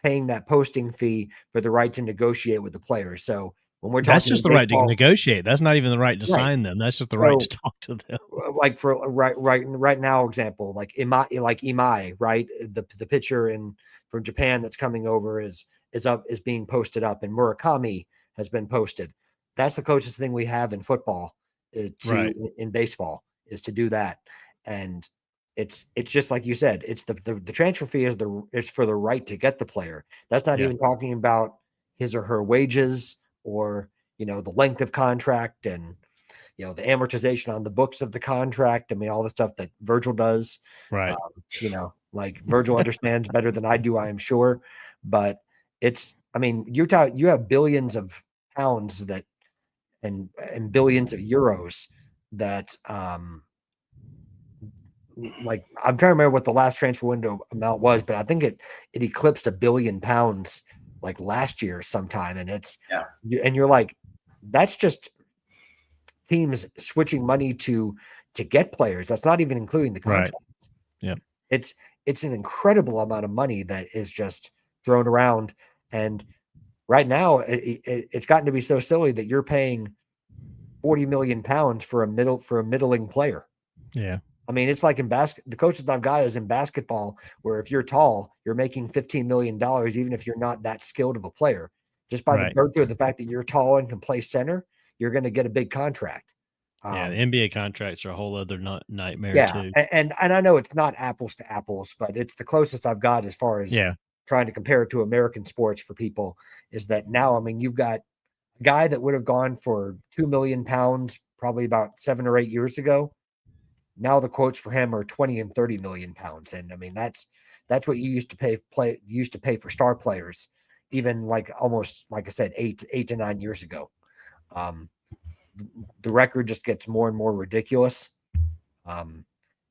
paying that posting fee for the right to negotiate with the player. So when we're talking,
that's just the right to negotiate. That's not even the right to sign them. That's just the right to talk to them.
Like for right now, example, like Imai, right? The pitcher from Japan that's coming over is being posted up, and Murakami has been posted. That's the closest thing we have in football in baseball, is to do that. And it's just like you said, it's the transfer fee it's for the right to get the player. That's not even talking about his or her wages, or the length of contract, and the amortization on the books of the contract. I mean, all the stuff that Virgil does,
right?
Like Virgil understands better than I do, I am sure. But I mean, you have billions of pounds and billions of euros that, like, I'm trying to remember what the last transfer window amount was, but I think it eclipsed £1 billion like last year sometime. And and you're like, that's just teams switching money to get players. That's not even including the contracts.
Right. Yeah.
It's an incredible amount of money that is just thrown around. And right now it's gotten to be so silly that you're paying £40 million for a middling player.
Yeah.
I mean, it's like in the coaches I've got is in basketball, where if you're tall, you're making $15 million, even if you're not that skilled of a player. Just by the virtue of the fact that you're tall and can play center, you're going to get a big contract.
The NBA contracts are a whole other nightmare too.
And I know it's not apples to apples, but it's the closest I've got as far as trying to compare it to American sports for people, is that now, I mean, you've got a guy that would have gone for £2 million probably about 7 or 8 years ago. Now the quotes for him are 20 and 30 million pounds. And I mean, that's what you used to pay for star players, even like almost, like I said, 8 to 9 years ago. The record just gets more and more ridiculous.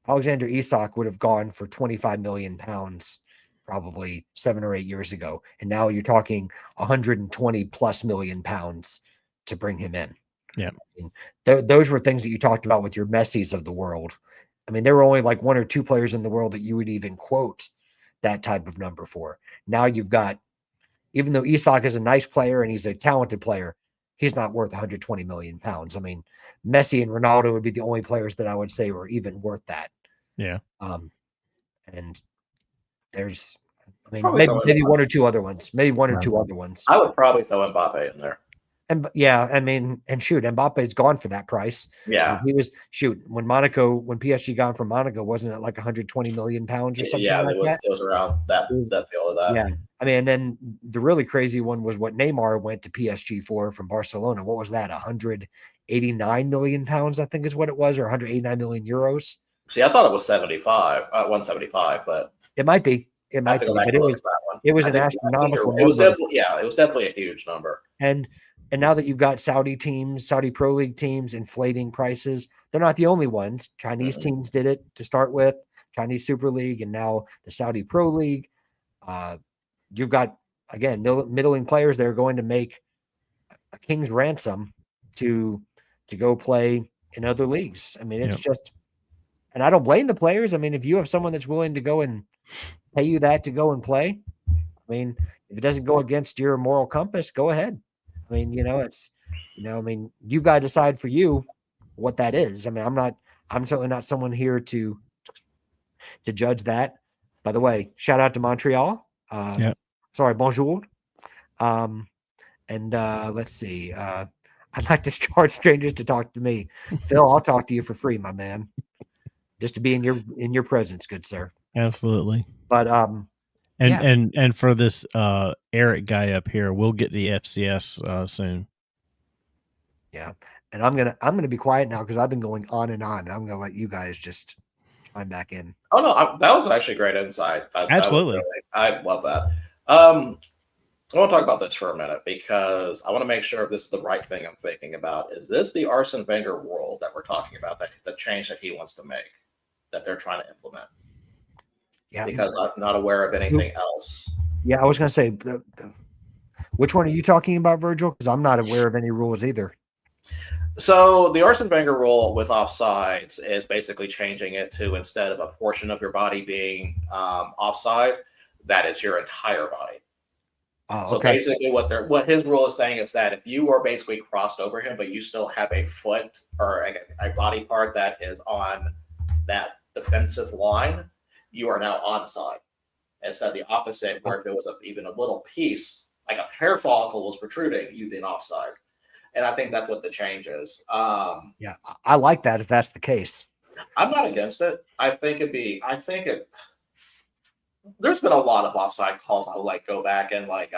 Alexander Isak would have gone for 25 million pounds probably 7 or 8 years ago. And now you're talking 120 plus million pounds to bring him in.
Yeah.
I mean, those were things that you talked about with your Messis of the world. I mean, there were only like 1 or 2 players in the world that you would even quote that type of number for. Now you've got, even though Isak is a nice player and he's a talented player, he's not worth 120 million pounds. I mean, Messi and Ronaldo would be the only players that I would say were even worth that.
Yeah.
And there's, I mean, maybe 1 or 2 other ones. Maybe 1 or 2 other ones.
I would probably throw Mbappe in there.
And yeah, I mean, and shoot, Mbappe's gone for that price.
Yeah,
he was when PSG got him from Monaco, wasn't it like 120 million pounds or something?
Yeah,
like
it was around that deal of that.
Yeah, I mean, and then the really crazy one was what Neymar went to PSG for from Barcelona. What was that? 189 million pounds, I think is what it was, or 189 million euros.
See, I thought it was 175, but
it might be. It might be, but it was an astronomical.
It was definitely a huge number.
And now that you've got Saudi teams, Saudi Pro League teams inflating prices, they're not the only ones. Chinese teams did it to start with, Chinese Super League, and now the Saudi Pro League. You've got, again, middling players that are going to make a king's ransom to go play in other leagues. I mean, it's just, and I don't blame the players. I mean, if you have someone that's willing to go and pay you that to go and play, I mean, if it doesn't go against your moral compass, go ahead. I mean, it's, I mean, you got to decide for you what that is. I mean, I'm certainly not someone here to judge that. By the way, shout out to Montreal. Sorry, bonjour. And let's see. I'd like to charge strangers to talk to me. Phil, I'll talk to you for free, my man. Just to be in your presence, good sir.
Absolutely.
But
and for this Eric guy up here, we'll get the FCS soon.
Yeah. And I'm gonna be quiet now because I've been going on and on. I'm gonna let you guys just chime back in.
Oh no, that was actually great insight.
Absolutely,
I love that. I want to talk about this for a minute because I want to make sure if this is the right thing I'm thinking about. Is this the Arsene Wenger rule that we're talking about? That the change that he wants to make, that they're trying to implement?
Yeah.
Because I'm not aware of anything else.
Yeah, I was gonna say, which one are you talking about, Virgil? Because I'm not aware of any rules either.
So the Arsene Wenger rule with offsides is basically changing it to, instead of a portion of your body being offside, that it's your entire body.
Oh,
so
okay.
basically what his rule is saying is that if you are basically crossed over him, but you still have a foot or a body part that is on that defensive line, you are now onside. Instead of the opposite, where if it was even a little piece, like a hair follicle was protruding, you'd be offside. And I think that's what the change is.
Yeah, I like that if that's the case.
I'm not against it. There's been a lot of offside calls. I would like go back and like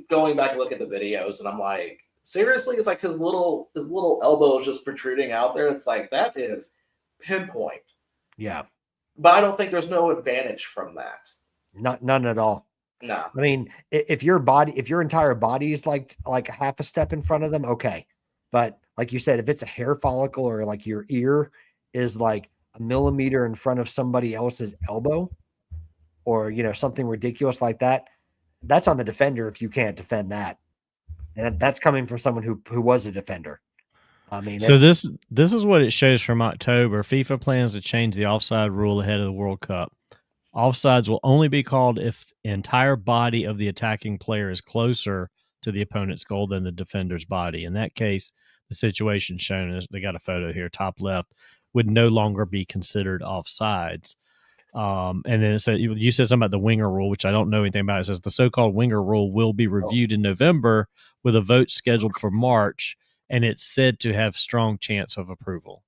going back and look at the videos, and I'm like, seriously, it's like his little elbow is just protruding out there. It's like, that is pinpoint.
Yeah.
But I don't think there's no advantage from that.
None at all.
No.
I mean, if your entire body is like half a step in front of them, okay. But like you said, if it's a hair follicle or like your ear is like a millimeter in front of somebody else's elbow, or something ridiculous like that, that's on the defender if you can't defend that. And that's coming from someone who was a defender. I mean,
so this is what it shows from October. FIFA plans to change the offside rule ahead of the World Cup. Offsides will only be called if the entire body of the attacking player is closer to the opponent's goal than the defender's body. In that case, the situation shown is, they got a photo here, top left, would no longer be considered offsides. And then it said, you said something about the winger rule, which I don't know anything about. It says the so-called winger rule will be reviewed in November with a vote scheduled for March, and it's said to have strong chance of approval.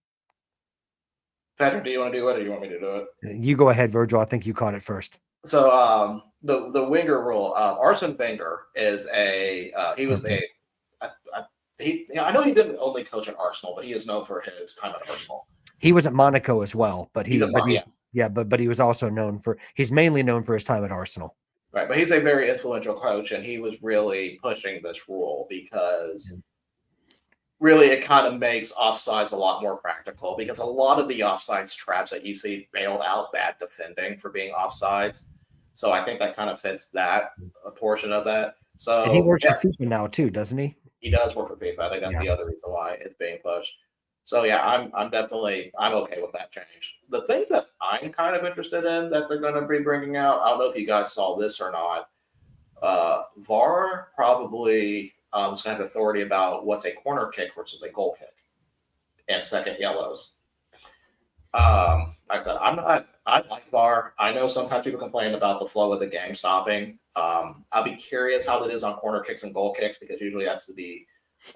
Patrick, do you want to do it, or do you want me to do it?
You go ahead, Virgil. I think you caught it first.
So the winger rule, Arsene Wenger is he was I know he didn't only coach at Arsenal, but he is known for his time at Arsenal.
He was at Monaco as well, but he was also he's mainly known for his time at Arsenal.
Right, but he's a very influential coach, and he was really pushing this rule because really it kind of makes offsides a lot more practical, because a lot of the offsides traps that you see bailed out bad defending for being offsides. So I think that kind of fits that a portion of that. So
and he works for FIFA now too, doesn't he?
He does work for FIFA. I think that's the other reason why it's being pushed. So yeah, I'm okay with that change. The thing that I'm kind of interested in that they're going to be bringing out, I don't know if you guys saw this or not. VAR probably is going to have authority about what's a corner kick versus a goal kick and second yellows. Like I said, I like VAR. I know sometimes people complain about the flow of the game stopping. I'll be curious how that is on corner kicks and goal kicks, because usually that's to be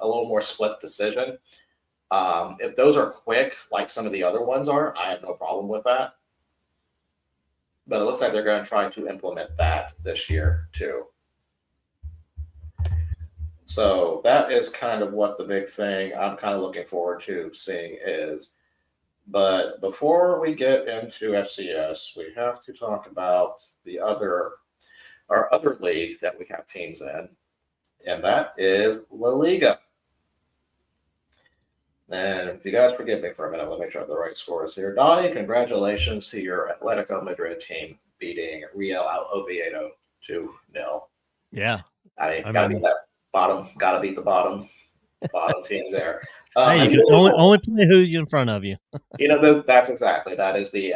a little more split decision. If those are quick, like some of the other ones are, I have no problem with that. But it looks like they're going to try to implement that this year too. So that is kind of what the big thing I'm kind of looking forward to seeing is. But before we get into FCS, we have to talk about our other league that we have teams in, and that is La Liga. And if you guys forgive me for a minute, let me make sure I have the right scores here. Donnie, congratulations to your Atletico Madrid team beating Real Oviedo 2-0.
Yeah.
Gotta beat that bottom. Gotta beat the bottom. bottom team there.
Hey, you can only play who's in front of you.
That's exactly that is the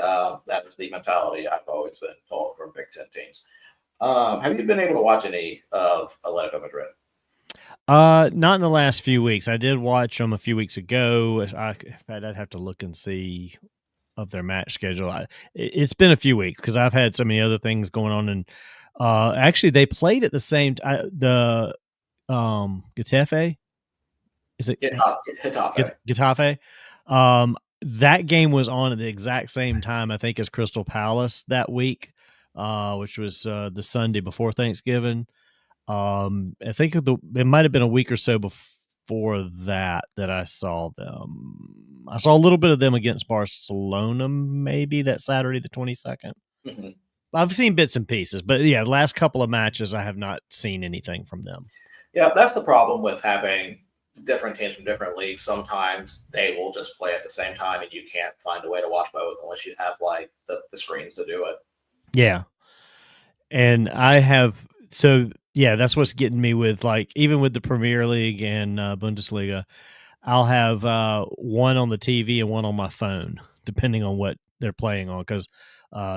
mentality I've always been told from Big Ten teams. Have you been able to watch any of Atletico Madrid?
Not in the last few weeks. I did watch them a few weeks ago. I'd have to look and see of their match schedule. It's been a few weeks because I've had so many other things going on, and actually they played at the same time. The Getafe, is it Getafe? That game was on at the exact same time, I think, as Crystal Palace that week, which was the Sunday before Thanksgiving. I think it might have been a week or so before that I saw them. I saw a little bit of them against Barcelona, maybe that Saturday, the 22nd. Mm-hmm. I've seen bits and pieces, but yeah, the last couple of matches, I have not seen anything from them.
Yeah, that's the problem with having different teams from different leagues. Sometimes they will just play at the same time, and you can't find a way to watch both unless you have like the screens to do it.
Yeah, and I have yeah, that's what's getting me with, like, even with the Premier League and Bundesliga, I'll have one on the TV and one on my phone, depending on what they're playing on, because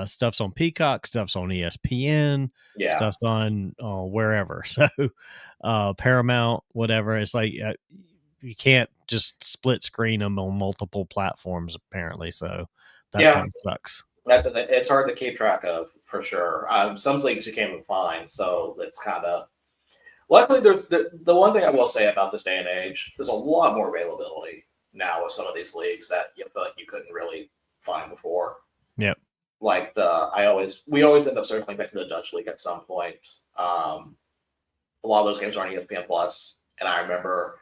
stuff's on Peacock, stuff's on ESPN, stuff's on wherever. So Paramount, whatever. It's like you can't just split screen them on multiple platforms, apparently. So that kind of sucks.
It's hard to keep track of, for sure. Some leagues you can't even find, so it's kind of. Luckily, the one thing I will say about this day and age, there's a lot more availability now with some of these leagues that you feel like you couldn't really find before.
Yep.
Like we always end up circling back to the Dutch league at some point. A lot of those games are on ESPN Plus, and I remember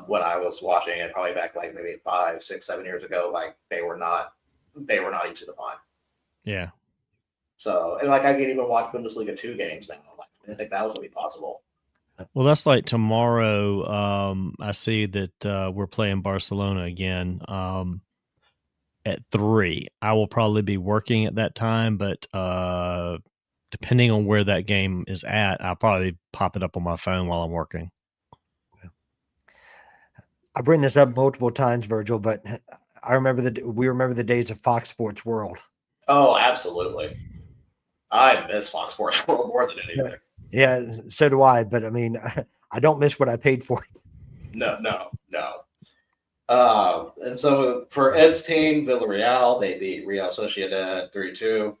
when I was watching it, probably back like maybe 5, 6, 7 years ago, like they were not easy to find.
Yeah.
So, and like I can even watch Bundesliga 2 games now. Like, I didn't think that was going to be possible.
Well, that's like tomorrow. I see that we're playing Barcelona again at 3. I will probably be working at that time, but depending on where that game is at, I'll probably pop it up on my phone while I'm working.
I bring this up multiple times, Virgil, but we remember the days of Fox Sports World.
Oh, absolutely. I miss Fox Sports World more than anything.
Yeah, so do I. But I mean, I don't miss what I paid for it.
No. And so for Ed's team, Villarreal, they beat Real Sociedad 3-2.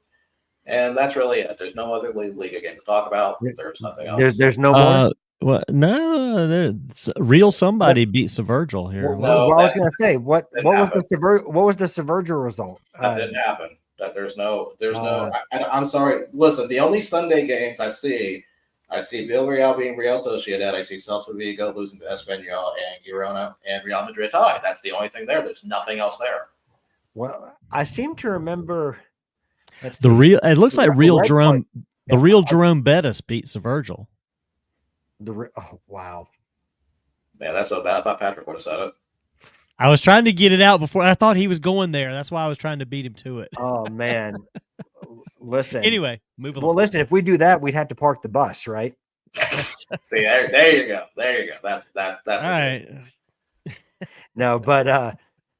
And that's really it. There's no other Liga game to talk about. There's nothing else.
There's no more.
Well, no, Real somebody beat Severgil here.
Well, I was going to say, what was the Severgil result?
That didn't happen. That there's no. I'm sorry. Listen, the only Sunday games I see Villarreal being Real Sociedad. I see Celta Vigo losing to Espanyol and Girona and Real Madrid tie. That's the only thing there. There's nothing else there.
Well, I seem to remember.
It looks like Real Jerome. The Real Jerome Bettis beat Severgil.
Oh, wow.
Man, that's so bad. I thought Patrick would have said it.
I was trying to get it out before. I thought he was going there. That's why I was trying to beat him to it.
Oh, man. Listen.
Anyway, move on.
Well, listen, if we do that, we'd have to park the bus, right?
See, there you go. That's
all right.
No, but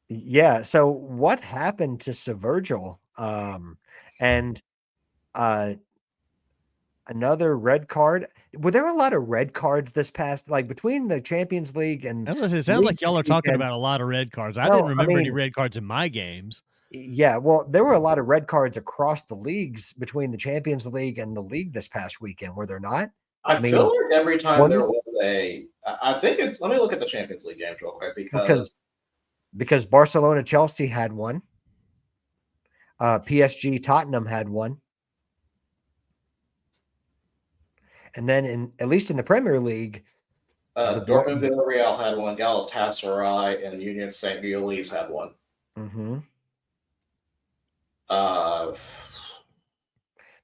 yeah. So what happened to Severgil? And another red card. Were there a lot of red cards this past, like between the Champions League and?
It sounds like y'all are talking about a lot of red cards. I didn't remember any red cards in my games.
Yeah, well, there were a lot of red cards across the leagues between the Champions League and the league this past weekend. Were there not?
I feel like every time there was I think it's. Let me look at the Champions League games real quick
because Barcelona Chelsea had one. PSG Tottenham had one. And then at least in the Premier League,
Dortmund Villarreal had one, Galatasaray and Union St. Gilles had one.
Mm-hmm.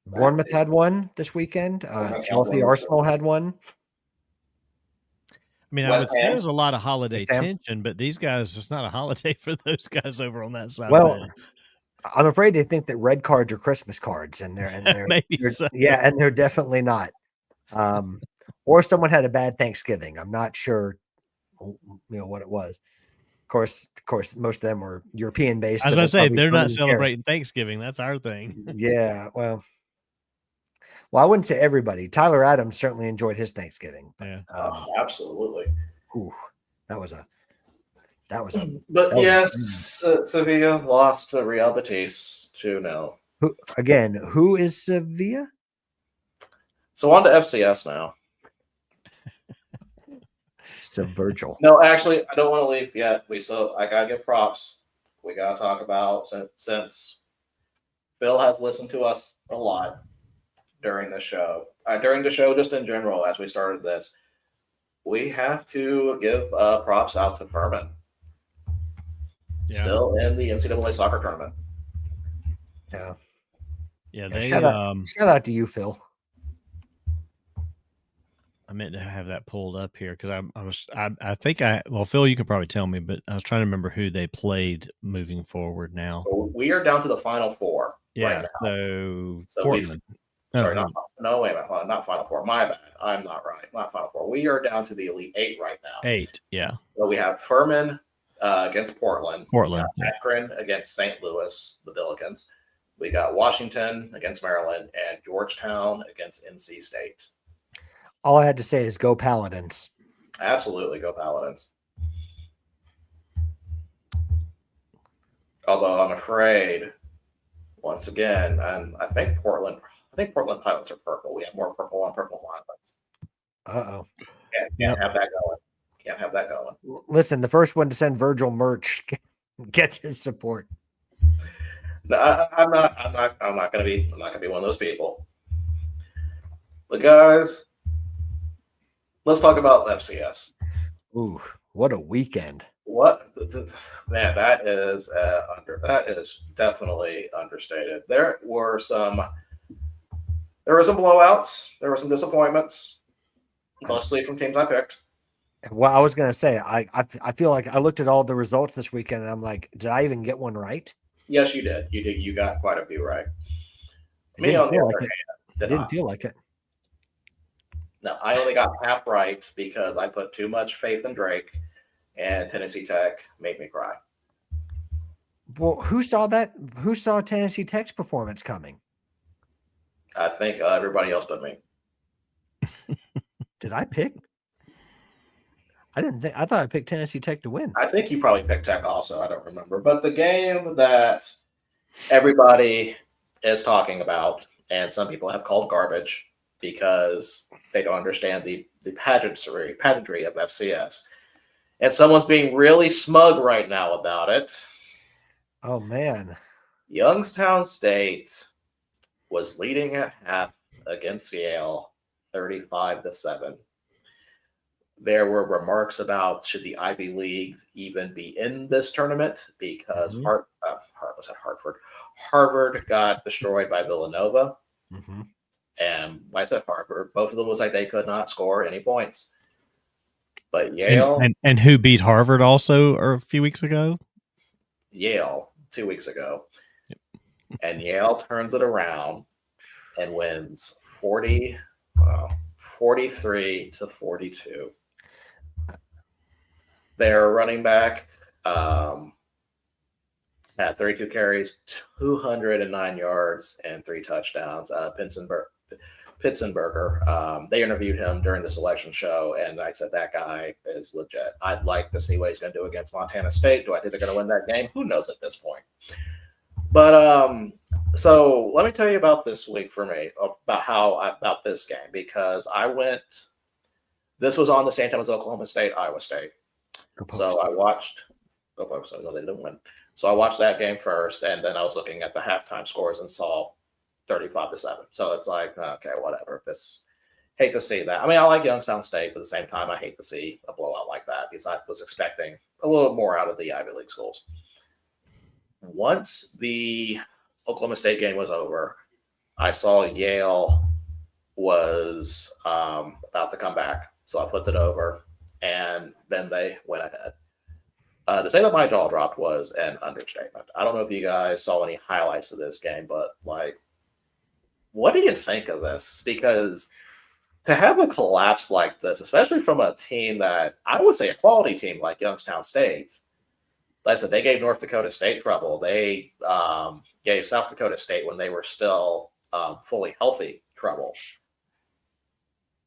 Bournemouth had one this weekend. Chelsea Arsenal had one.
I mean, I would say there's a lot of holiday tension, but these guys, it's not a holiday for those guys over on that side.
Well, I'm afraid they think that red cards are Christmas cards, and they're
maybe so.
Yeah, and they're definitely not. Or someone had a bad Thanksgiving. I'm not sure what it was. Of course, most of them were European based.
I was
so
going to say
probably
they're
don't
not
even care.
celebrating Thanksgiving. That's our thing.
Yeah, well, I wouldn't say everybody. Tyler Adams certainly enjoyed his Thanksgiving. But,
Yeah.
Absolutely.
That was a.
But yes, Sevilla lost to Real Betis 2-0.
Who is Sevilla?
So on to FCS now.
So Virgil.
No, actually, I don't want to leave yet. I gotta give props. We gotta talk about since Phil has listened to us a lot during the show. During the show, just in general, as we started this, we have to give props out to Furman. Yeah. Still in the NCAA soccer tournament.
Yeah.
Yeah.
Shout out to you, Phil.
I meant to have that pulled up here because Phil, you could probably tell me, but I was trying to remember who they played moving forward now.
We are down to the Final Four.
Yeah.
Right now.
So Portland.
Sorry, not Final Four. My bad. I'm not right. Not Final Four. We are down to the Elite Eight right now.
8, yeah.
So we have Furman against Portland.
Portland.
Akron against St. Louis, the Billikens. We got Washington against Maryland and Georgetown against NC State.
All I had to say is go Paladins.
Absolutely, go Paladins. Although I'm afraid, once again, and I think Portland Pilots are purple. We have more purple on purple lines.
Uh-oh.
Can't have that going. Can't have that going.
Listen, the first one to send Virgil merch gets his support.
No, I'm not gonna be one of those people. But guys, let's talk about FCS.
Ooh, what a weekend!
Man, that is definitely understated. There were some blowouts. There were some disappointments, mostly from teams I picked.
Well, I was gonna say, I feel like I looked at all the results this weekend and I'm like, did I even get one right?
Yes, you did. You got quite a few right.
Me, on the other hand, didn't feel like it.
No, I only got half right because I put too much faith in Drake, and Tennessee Tech made me cry.
Well, who saw that? Who saw Tennessee Tech's performance coming?
I think everybody else but me.
Did I pick? I thought I picked Tennessee Tech to win.
I think you probably picked Tech also. I don't remember. But the game that everybody is talking about, and some people have called garbage because they don't understand the pageantry of FCS. And someone's being really smug right now about it.
Oh, man.
Youngstown State was leading at half against Yale 35-7. There were remarks about should the Ivy League even be in this tournament because Harvard got destroyed by Villanova.
Mm-hmm.
And I said Harvard. Both of them was like they could not score any points. But Yale
and who beat Harvard also a few weeks ago?
Yale 2 weeks ago. Yep. And Yale turns it around and wins 43-42. Their running back had 32 carries, 209 yards, and 3 touchdowns. Pitzenberger. They interviewed him during the selection show, and I said, that guy is legit. I'd like to see what he's going to do against Montana State. Do I think they're going to win that game? Who knows at this point? But so let me tell you about this week for me, about this game, because this was on the same time as Oklahoma State, Iowa State. So I watched – no, they didn't win. So I watched that game first, and then I was looking at the halftime scores and saw 35-7. So it's like, okay, whatever. Hate to see that. I mean, I like Youngstown State, but at the same time, I hate to see a blowout like that because I was expecting a little more out of the Ivy League schools. Once the Oklahoma State game was over, I saw Yale was about to come back. So I flipped it over, and then they went ahead. To say that my jaw dropped was an understatement. I don't know if you guys saw any highlights of this game, but like, what do you think of this? Because to have a collapse like this, especially from a team that I would say a quality team like Youngstown State. Like I said, they gave North Dakota State trouble. They gave South Dakota State, when they were still fully healthy, trouble.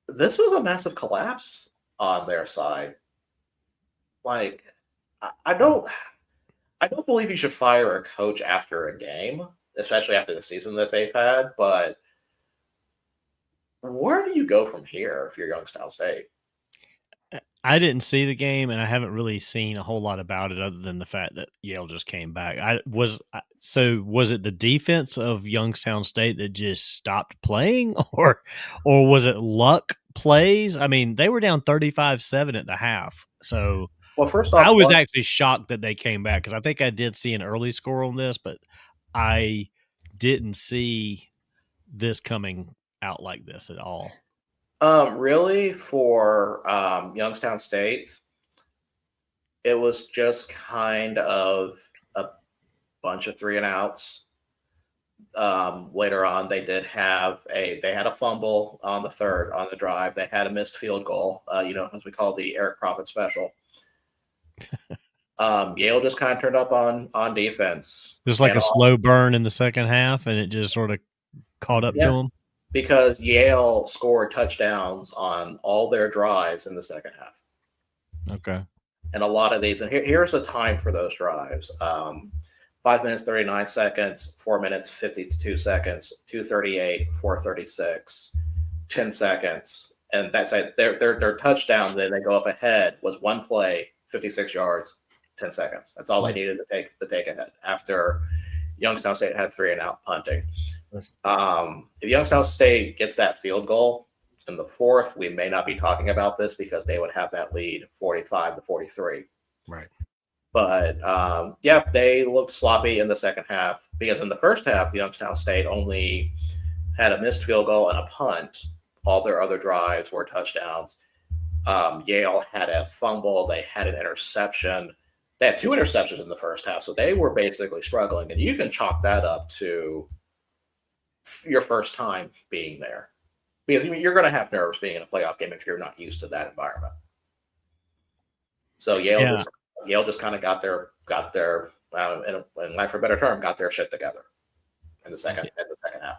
This was a massive collapse on their side. Like, I don't believe you should fire a coach after a game, especially after the season that they've had. But where do you go from here if you're Youngstown State?
I didn't see the game, and I haven't really seen a whole lot about it other than the fact that Yale just came back. Was it the defense of Youngstown State that just stopped playing, or was it luck plays? I mean, they were down 35-7 at the half. So,
well, first off,
I was actually shocked that they came back, because I think I did see an early score on this, but I didn't see this coming out like this at all.
Really, for Youngstown State, it was just kind of a bunch of 3-and-outs. Later on, they had a fumble on the third on the drive. They had a missed field goal, as we call the Eric Prophet special. Yale just kind of turned up on defense.
Just like a slow burn in the second half, and it just sort of caught up to them.
Because Yale scored touchdowns on all their drives in the second half.
Okay.
And a lot of these, and here's the time for those drives. 5 minutes, 39 seconds, 4 minutes, 52 seconds, 2:38, 4:36, 10 seconds. And that's it. Their touchdown, then they go up ahead, was one play, 56 yards, 10 seconds. That's all they needed to take ahead after Youngstown State had 3-and-out punting. If Youngstown State gets that field goal in the fourth, we may not be talking about this because they would have that lead 45-43.
Right.
But they looked sloppy in the second half, because in the first half, Youngstown State only had a missed field goal and a punt. All their other drives were touchdowns. Yale had a fumble. They had an interception. They had 2 interceptions in the first half, so they were basically struggling. And you can chalk that up to your first time being there, because you're going to have nerves being in a playoff game if you're not used to that environment. So Yale just kind of got their in life for a better term, got their shit together in the second half.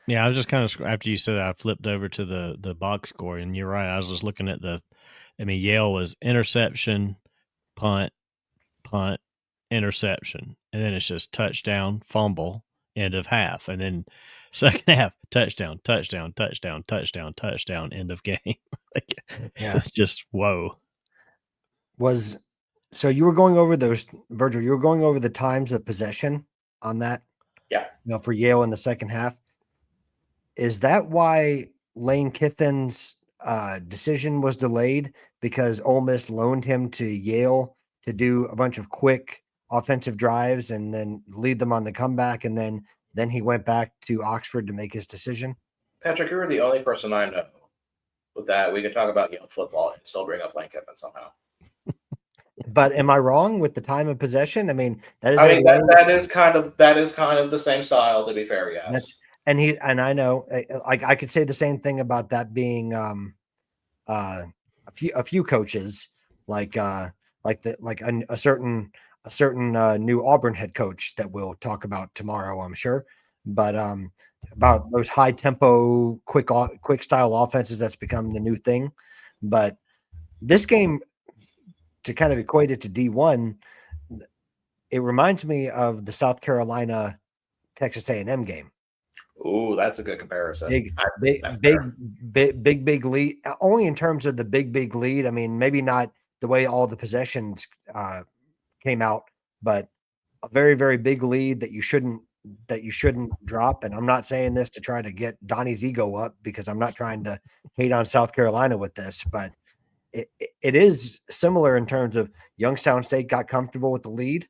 Yeah, I was just kind of, after you said that, I flipped over to the box score, and you're right. I was just looking at Yale was interception, punt, interception, and then it's just touchdown, fumble, end of half, and then second half, touchdown, end of game. It's just whoa.
So you were going over those, Virgil, you were going over the times of possession on that?
Yeah.
For Yale in the second half. Is that why Lane Kiffin's decision was delayed? Because Ole Miss loaned him to Yale to do a bunch of quick offensive drives and then lead them on the comeback, and then he went back to Oxford to make his decision?
Patrick, you're the only person I know with that. We could talk about Yale football and still bring up Lane Kiffin somehow.
But am I wrong with the time of possession? I mean, that
is kind of the same style, to be fair. Yes.
And I know, I could say the same thing about that being a few coaches, like a certain new Auburn head coach that we'll talk about tomorrow, I'm sure. But about those high tempo, quick style offenses, that's become the new thing. But this game, to kind of equate it to D1, it reminds me of the South Carolina Texas A&M game.
Ooh, that's a good comparison.
Big lead. Only in terms of the big lead. I mean, maybe not the way all the possessions came out, but a very, very big lead that you shouldn't drop. And I'm not saying this to try to get Donnie's ego up, because I'm not trying to hate on South Carolina with this, but it is similar in terms of Youngstown State got comfortable with the lead,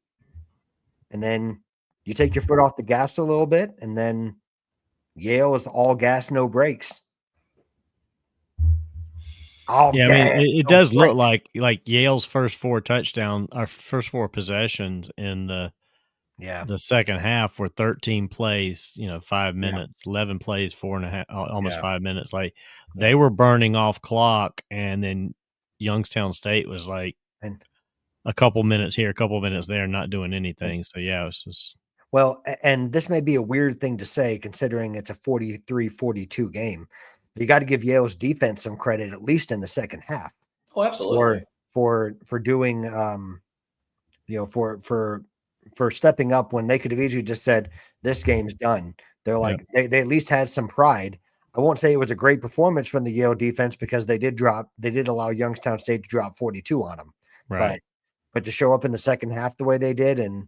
and then you take your foot off the gas a little bit, and then Yale is all gas, no brakes.
It does look like Yale's first 4 possessions in the
Yeah.
the second half were 13 plays, 5 minutes, 11 plays, 4.5, almost
Yeah.
5 minutes. Like they were burning off clock, and then Youngstown State was like
And
a couple minutes here, a couple minutes there, not doing anything. So yeah, it was just
well, and this may be a weird thing to say considering it's a 43-42 game. You got to give Yale's defense some credit, at least in the second half.
Oh, absolutely.
For doing for stepping up when they could have easily just said this game's done. They're like they at least had some pride. I won't say it was a great performance from the Yale defense because they did allow Youngstown State to drop 42 on them.
right.
But to show up in the second half the way they did and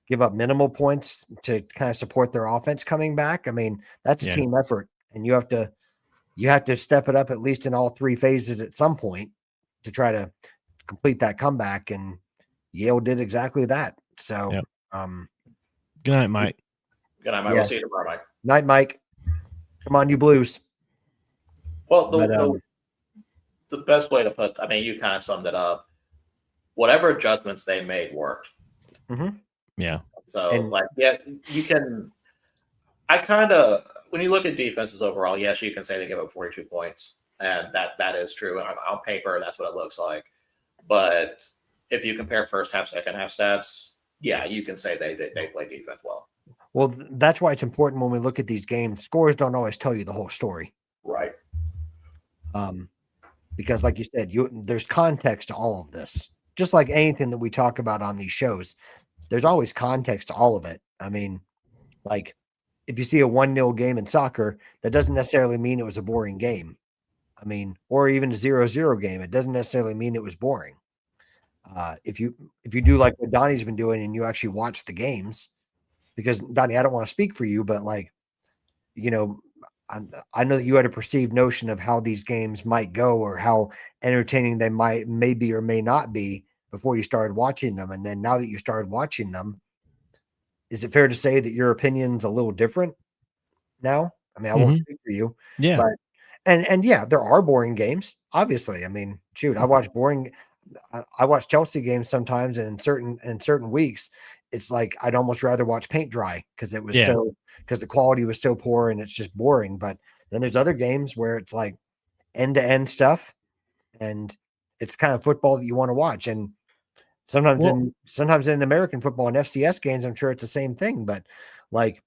give up minimal points to kind of support their offense coming back, I mean, that's a team effort, and you have to step it up at least in all three phases at some point to try to complete that comeback, and Yale did exactly that. So,
good night, Mike.
Good night, Mike. We'll see you tomorrow, Mike.
Night, Mike. Come on, you Blues.
Well, the best way to put, I mean, you kind of summed it up. Whatever adjustments they made worked.
Mm-hmm.
Yeah.
So, you can. When you look at defenses overall, yes, you can say they give up 42 points, and that is true. And on paper, that's what it looks like. But if you compare first half, second half stats, yeah, you can say they play defense well.
Well, that's why it's important when we look at these games. Scores don't always tell you the whole story.
Right.
Because like you said, there's context to all of this. Just like anything that we talk about on these shows, there's always context to all of it. I mean, like if you see a 1-0 game in soccer, that doesn't necessarily mean it was a boring game. I mean, or even a 0-0 game, it doesn't necessarily mean it was boring. If you do like what Donnie's been doing and you actually watch the games, because Donnie, I don't want to speak for you, but like, I know that you had a perceived notion of how these games might go or how entertaining they may be or may not be before you started watching them. And then now that you started watching them, is it fair to say that your opinion's a little different now? I mean, I won't speak for you.
Yeah.
But, and yeah, there are boring games, obviously. I mean, shoot, I watch Chelsea games sometimes, and in certain weeks, it's like I'd almost rather watch paint dry because it was because the quality was so poor and it's just boring. But then there's other games where it's like end-to-end stuff, and it's kind of football that you want to watch. And sometimes in American football and FCS games, I'm sure it's the same thing. But like,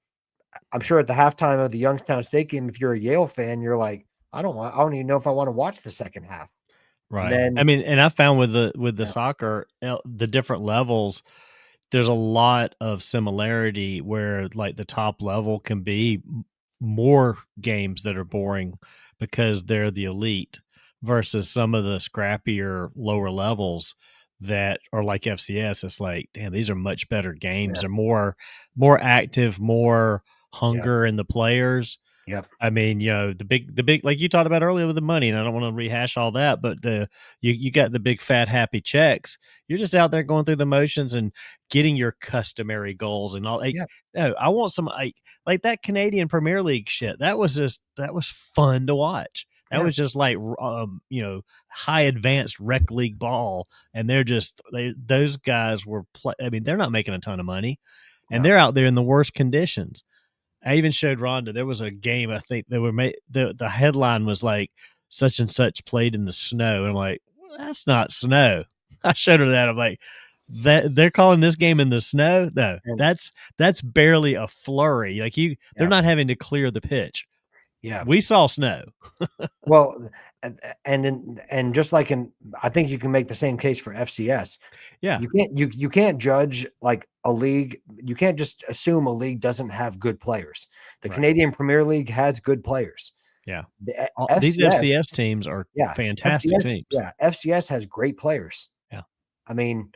I'm sure at the halftime of the Youngstown State game, if you're a Yale fan, you're like, I don't even know if I want to watch the second half.
Right. And I found with the soccer, the different levels, there's a lot of similarity where like the top level can be more games that are boring because they're the elite versus some of the scrappier lower levels that are like FCS. It's like, damn, these are much better games. They're more active, more hunger in the players.
Yep.
I mean, the big, like you talked about earlier with the money, and I don't want to rehash all that, but you got the big fat happy checks. You're just out there going through the motions and getting your customary goals and all. No, I want some like that Canadian Premier League shit. That was fun to watch. That was just like high advanced rec league ball, and those guys were I mean, they're not making a ton of money, and they're out there in the worst conditions. I even showed Rhonda, there was a game, I think they were the headline was like such and such played in the snow. And I'm like, well, that's not snow. I showed her that. I'm like, that they're calling this game in the snow? No, that's barely a flurry. Like they're not having to clear the pitch.
Yeah.
We saw snow.
Well, and just like I think you can make the same case for FCS.
Yeah.
You can't judge like a league. You can't just assume a league doesn't have good players. The Canadian Premier League has good players.
Yeah.
These
FCS teams are fantastic teams.
Yeah. FCS has great players.
Yeah.
I mean,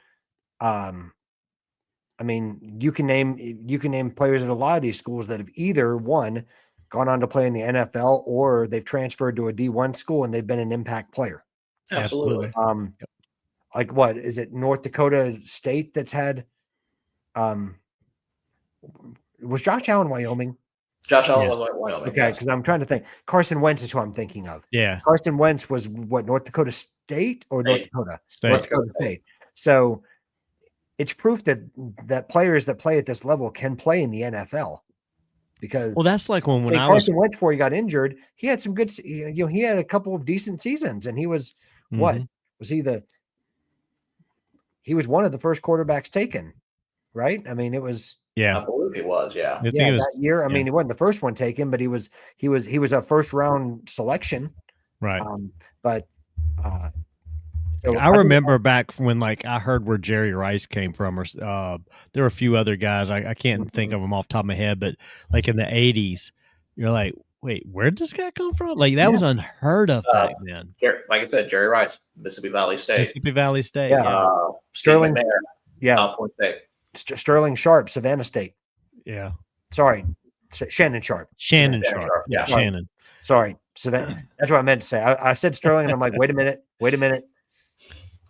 you can name players at a lot of these schools that have either gone on to play in the NFL or they've transferred to a D1 school and they've been an impact player.
Absolutely.
Like what is it? North Dakota State that's had, was Josh Allen Wyoming?
Josh Allen was Wyoming.
Okay. Cause I'm trying to think. Carson Wentz is who I'm thinking of.
Yeah.
Carson Wentz was what, North Dakota State or North Dakota?
State.
North Dakota State. So it's proof that players that play at this level can play in the NFL. Because
well, that's like when I
Carson Wentz, before he got injured, he had some good, he had a couple of decent seasons, and he was what was he was one of the first quarterbacks taken, right? I mean, it was
I believe he was,
yeah, that year. I mean, he wasn't the first one taken, but he was a first round selection,
right?
But
so I remember back when like I heard where Jerry Rice came from, or there were a few other guys. I can't think of them off the top of my head, but like in the 80s, you're like, wait, where did this guy come from? Like that was unheard of back then.
Like I said, Jerry Rice, Mississippi Valley State.
Sterling,
Alcorn State.
Sterling Sharp, Savannah State.
Yeah.
Sorry, Shannon Sharp.
Shannon Sharp. Yeah, Shannon.
Sorry, Savannah. That's what I meant to say. I said Sterling, and I'm like, wait a minute.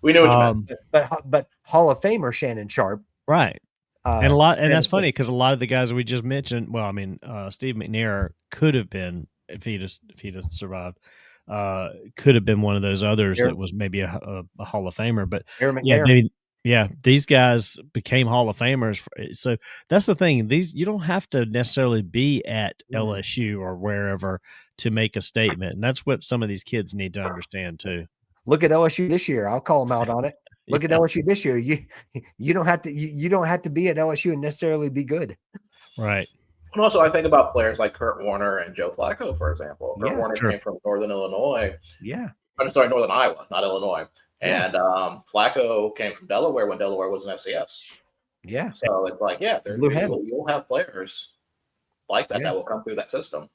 We know what you meant.
But Hall of Famer Shannon Sharp,
right? And that's funny because a lot of the guys that we just mentioned. Well, I mean, Steve McNair could have been if he'd have survived. Could have been one of those others that was maybe a Hall of Famer. But these guys became Hall of Famers. So that's the thing. You don't have to necessarily be at LSU or wherever to make a statement, and that's what some of these kids need to understand too.
Look at LSU this year. I'll call them out on it. Look at LSU this year. You don't have to be at LSU and necessarily be good.
Right.
And also I think about players like Kurt Warner and Joe Flacco, for example. Kurt Warner came from Northern Illinois.
Yeah.
I'm sorry, Northern Iowa, not Illinois. And Flacco came from Delaware when Delaware was an FCS.
Yeah.
So it's like, you'll have players like that that will come through that system.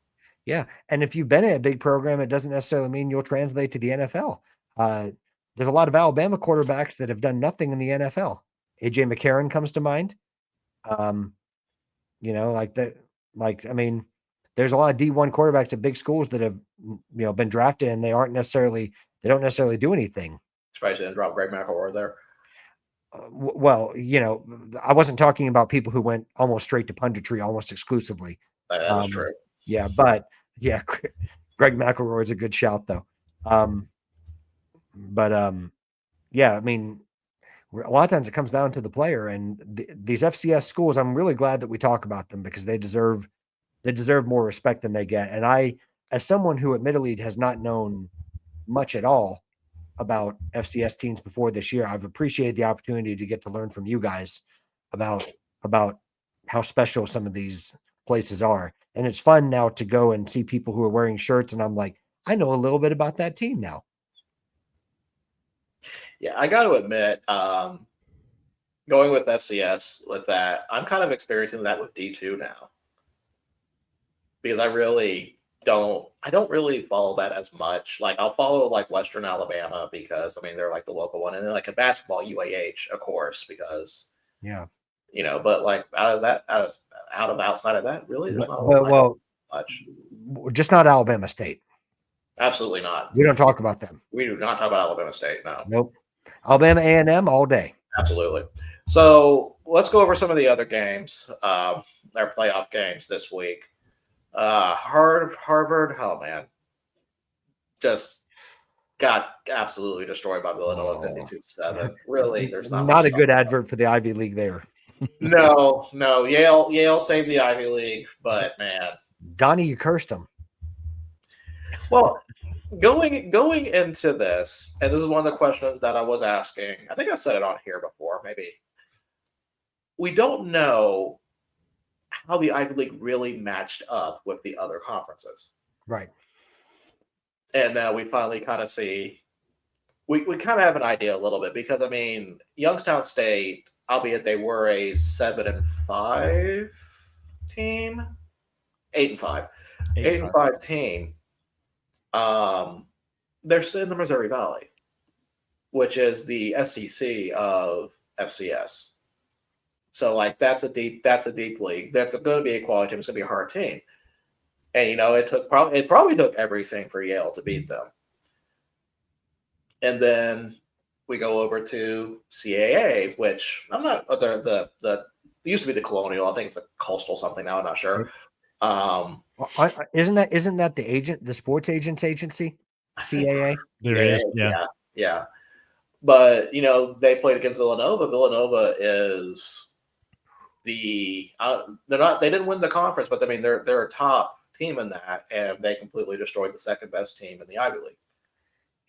Yeah. And if you've been at a big program, it doesn't necessarily mean you'll translate to the NFL. There's a lot of Alabama quarterbacks that have done nothing in the NFL. AJ McCarron comes to mind. Like that. Like, I mean, there's a lot of D1 quarterbacks at big schools that have, been drafted and they don't necessarily do anything.
Surprised you didn't drop Greg McElroy there.
Well, I wasn't talking about people who went almost straight to punditry almost exclusively.
That was true.
Yeah, but Greg McElroy is a good shout though. I mean, a lot of times it comes down to the player, and these FCS schools, I'm really glad that we talk about them because they deserve more respect than they get. And I, as someone who admittedly has not known much at all about FCS teams before this year, I've appreciated the opportunity to get to learn from you guys about how special some of these places are. And it's fun now to go and see people who are wearing shirts, and I'm like, I know a little bit about that team now.
Yeah, I got to admit, going with FCS with that, I'm kind of experiencing that with D2 now. Because I don't really follow that as much. Like I'll follow like Western Alabama because they're like the local one, and then like in basketball, UAH, of course, because but like outside of that, really, there's not much.
Just not Alabama State.
Absolutely not.
We don't talk about them.
We do not talk about Alabama State. No.
Nope. Alabama A&M all day.
Absolutely. So let's go over some of the other games, their playoff games this week. Harvard, oh man, just got absolutely destroyed by Villanova 52-7. Really, there's not
a good advert for the Ivy League there.
No. Yale saved the Ivy League, but man,
Donnie, you cursed them.
Well, going into this, and this is one of the questions that I was asking. I think I've said it on here before. Maybe we don't know how the Ivy League really matched up with the other conferences.
Right.
And now we finally kind of see, we kind of have an idea a little bit because, Youngstown State, albeit they were a 7-5 team, 8-5 team, they're still in the Missouri Valley, which is the SEC of FCS. So like that's a deep league. That's going to be a quality team. It's going to be a hard team. And it probably took everything for Yale to beat them. And then we go over to CAA, which I'm not the it used to be the Colonial. I think it's a Coastal something now. I'm not sure.
Isn't that the sports agents agency? CAA.
There is, yeah.
But they played against Villanova. Villanova is they didn't win the conference, but I mean they're a top team in that, and they completely destroyed the second best team in the Ivy League.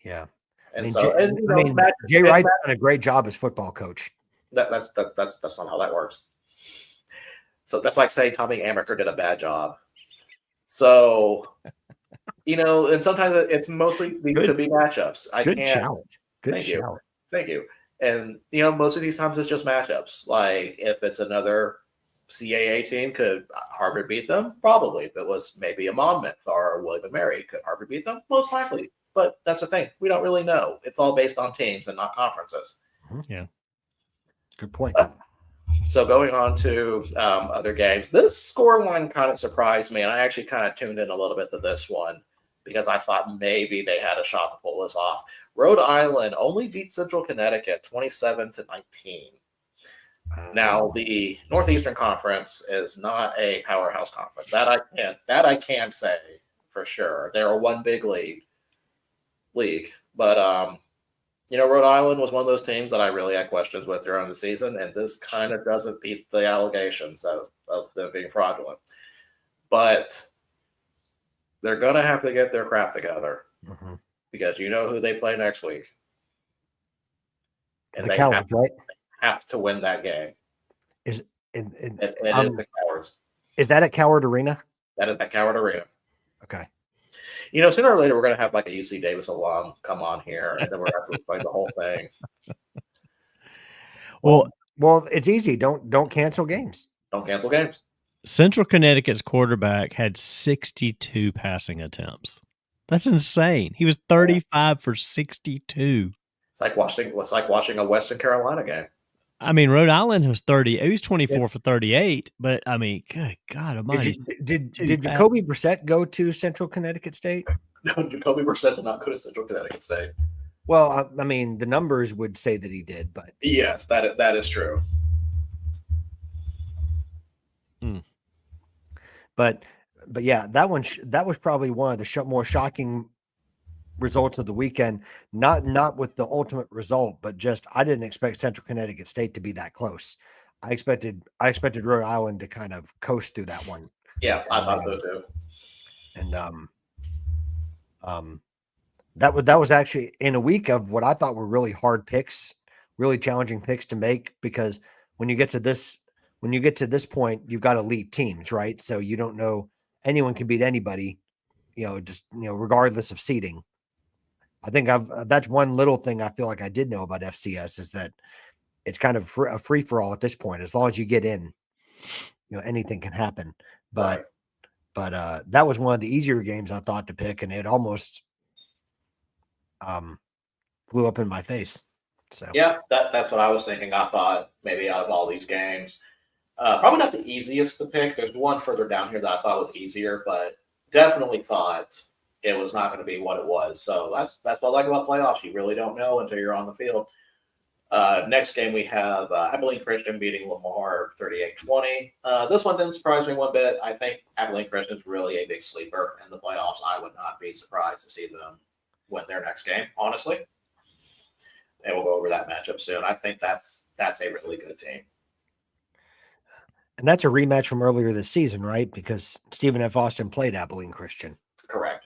Yeah.
And
Jay Wright's done a great job as football coach.
That's not how that works. So that's like saying Tommy Amaker did a bad job. So, and sometimes it's mostly to be matchups.
Good challenge.
Thank you. And most of these times it's just matchups. Like if it's another CAA team, could Harvard beat them? Probably. If it was maybe a Monmouth or William and Mary, could Harvard beat them? Most likely. But that's the thing. We don't really know. It's all based on teams and not conferences.
Yeah.
Good point.
So going on to other games, this scoreline kind of surprised me, and I actually kind of tuned in a little bit to this one because I thought maybe they had a shot to pull this off. Rhode Island only beat Central Connecticut 27-19. Now, the Northeastern Conference is not a powerhouse conference. That I can say for sure. They're a one big league. But Rhode Island was one of those teams that I really had questions with during the season, and this kind of doesn't beat the allegations of them being fraudulent. But they're going to have to get their crap together because you know who they play next week. And
the Cowards, right?
Have to win that game. It is the Cowards.
Is that at Coward Arena?
That is at Coward Arena.
Okay.
Sooner or later, we're going to have like a UC Davis alum come on here, and then we're going to have to explain the whole thing.
Well, it's easy. Don't cancel games.
Don't cancel games.
Central Connecticut's quarterback had 62 passing attempts. That's insane. He was 35 for 62.
It's like watching a Western Carolina game.
I mean, Rhode Island was 30. He was 24 for 38, but I mean, good God Almighty!
Did Jacoby Brissett go to Central Connecticut State?
No, Jacoby Brissett did not go to Central Connecticut State.
Well, I mean, the numbers would say that he did, but
yes, that is true.
But yeah, that was probably one of the more shocking results of the weekend. Not with the ultimate result, but just I didn't expect Central Connecticut State to be that close. I expected Rhode Island to kind of coast through that one.
Yeah, I thought so too.
And that was actually in a week of what I thought were really hard picks, really challenging picks to make, because when you get to this point, you've got elite teams, right? So you don't know, anyone can beat anybody, regardless of seeding. I think that's one little thing I feel like I did know about FCS is that it's kind of a free for all at this point. As long as you get in, anything can happen. But that was one of the easier games I thought to pick, and it almost flew up in my face. So
yeah, that's what I was thinking. I thought maybe out of all these games, probably not the easiest to pick. There's one further down here that I thought was easier, but definitely thought it was not going to be what it was. So that's what I like about playoffs. You really don't know until you're on the field. Next game we have Abilene Christian beating Lamar 38-20. This one didn't surprise me one bit. I think Abilene Christian is really a big sleeper in the playoffs. I would not be surprised to see them win their next game, honestly. And we'll go over that matchup soon. I think that's a really good team.
And that's a rematch from earlier this season, right? Because Stephen F. Austin played Abilene Christian.
Correct.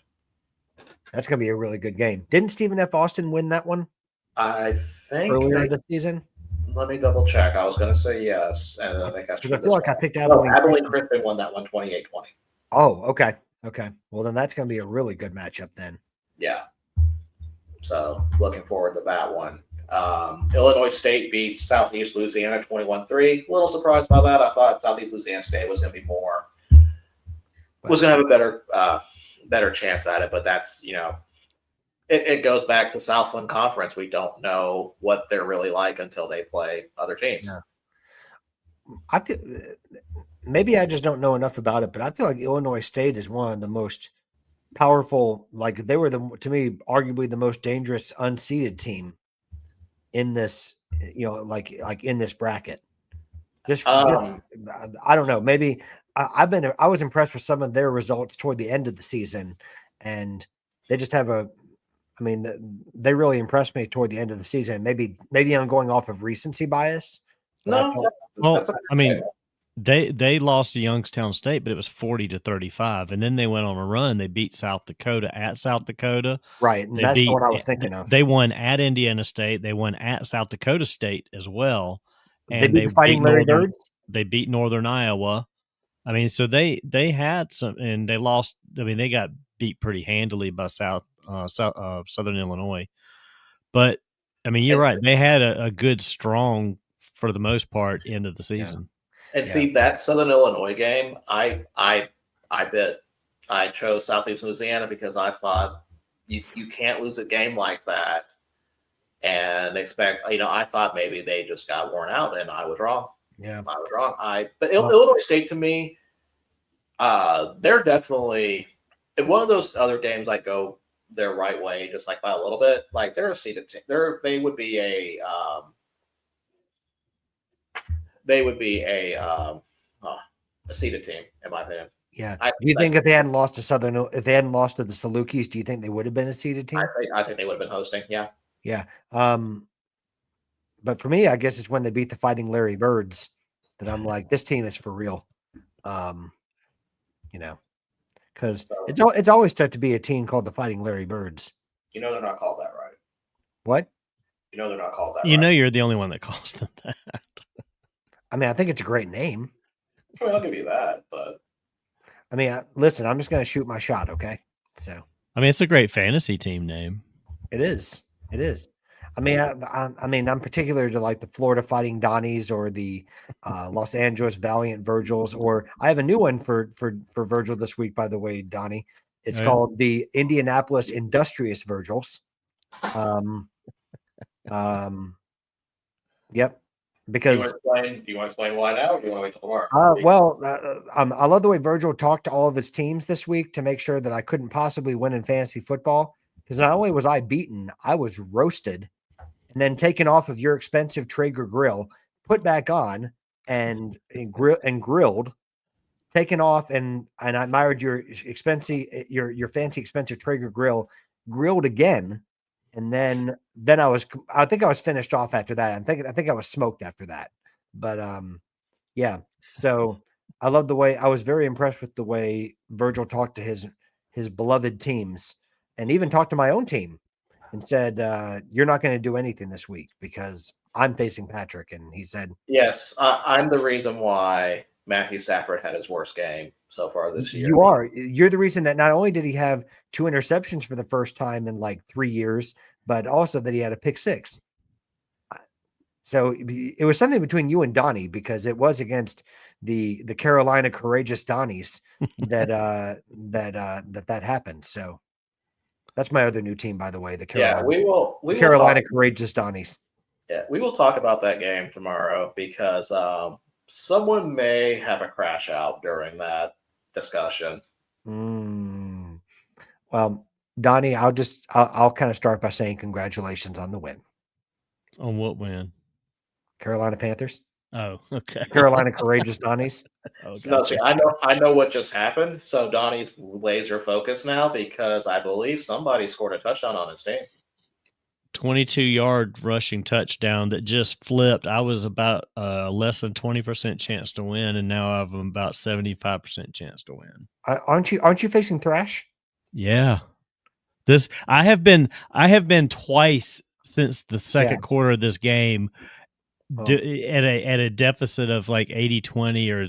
That's going to be a really good game. Didn't Stephen F. Austin win that one?
I think
earlier this season.
Let me double check. I was going to say yes, and I think I
feel like I picked Abilene.
Abilene Christian won that one 28-20.
Oh, okay. Well, then that's going to be a really good matchup then.
Yeah. So looking forward to that one. Illinois State beats Southeast Louisiana 21-3. A little surprised by that. I thought Southeast Louisiana State was going to be was going to have a better chance at it, but that's it goes back to Southland Conference. We don't know what they're really like until they play other teams.
Yeah. I feel maybe I just don't know enough about it, but I feel like Illinois State is one of the most powerful. Like they were to me, arguably the most dangerous unseeded team in this, like in this bracket. I don't know. Maybe I was impressed with some of their results toward the end of the season, and they just have I mean, they really impressed me toward the end of the season. Maybe I'm going off of recency bias.
No,
well, I mean, they lost to Youngstown State, but it was 40-35, and then they went on a run. They beat South Dakota at South Dakota.
Right, and that's what I was thinking of.
They won at Indiana State. They won at South Dakota State as well.
And they beat Fighting Larry Birds.
They beat Northern Iowa. I mean, so they had some, and they lost. I mean, they got beat pretty handily by Southern Illinois. But I mean, you're right. They had a good, strong, for the most part, end of the season.
Yeah. And see, that Southern Illinois game, I chose Southeast Louisiana because I thought you can't lose a game like that and expect. I thought maybe they just got worn out, and I was wrong.
Yeah,
I was wrong. Illinois State, to me, they're definitely, if one of those other games like go their right way, just like by a little bit, like they're a seeded team. They would be a seeded team, in my opinion.
Yeah. Do you think if they hadn't lost to the Salukis, do you think they would have been a seeded team?
I think they would have been hosting. Yeah.
Yeah. But for me, I guess it's when they beat the Fighting Larry Birds that I'm like, this team is for real. Because it's always tough to be a team called the Fighting Larry Birds.
They're not called that, right?
What?
They're not called that.
You're the only one that calls them that.
I mean, I think it's a great name.
Well, I'll give you that, but
I mean, listen, I'm just going to shoot my shot, okay? So,
I mean, it's a great fantasy team name.
It is. I mean, I'm particular to like the Florida Fighting Donnies or the Los Angeles Valiant Virgils, or I have a new one for Virgil this week, by the way, Donnie. It's called the Indianapolis Industrious Virgils. Yep. Because
do you want to explain why now, or do you want to wait till tomorrow?
I love the way Virgil talked to all of his teams this week to make sure that I couldn't possibly win in fantasy football. Because not only was I beaten, I was roasted and then taken off of your expensive Traeger grill, put back on and grilled, taken off, and I admired your fancy expensive Traeger grill, grilled again. And then I think I was finished off after that. I think I was smoked after that. But yeah. So I love the way, I was very impressed with the way Virgil talked to his beloved teams, and even talked to my own team and said, you're not going to do anything this week because I'm facing Patrick. And he said,
yes, I'm the reason why Matthew Stafford had his worst game so far this year.
You're the reason that not only did he have 2 interceptions for the first time in like 3 years, but also that he had a pick 6. So it was something between you and Donnie, because it was against the Carolina Courageous Donnies that happened. So that's my other new team, by the way. The Carolina Courageous Donnies.
Yeah, we will talk about that game tomorrow because someone may have a crash out during that discussion.
Well, Donnie, I'll kind of start by saying congratulations on the win.
On what win?
Carolina Panthers.
Oh, okay.
Carolina Courageous Donnies.
No, see, I know what just happened. So Donnie's laser focus now because I believe somebody scored a touchdown on his team.
22-yard rushing touchdown that just flipped. I was about less than 20% chance to win, and now I have about 75% chance to win.
Aren't you facing Thrash?
Yeah. I have been twice since the second quarter of this game at a deficit of like 80-20 or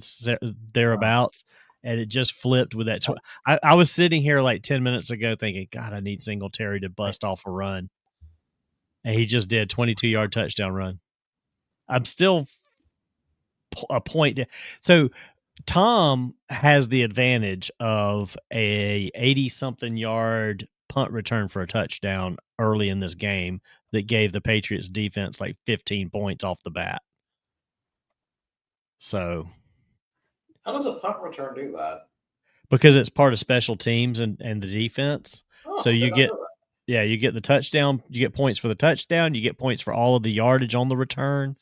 thereabouts, and it just flipped with that. I was sitting here like 10 minutes ago thinking, God, I need Singletary to bust off a run. And he just did 22-yard touchdown run. I'm still a point. So Tom has the advantage of a 80-something yard punt return for a touchdown early in this game that gave the Patriots defense like 15 points off the bat. So
how does a punt return do that?
Because it's part of special teams and the defense. So you get the touchdown, you get points for the touchdown, you get points for all of the yardage on the return.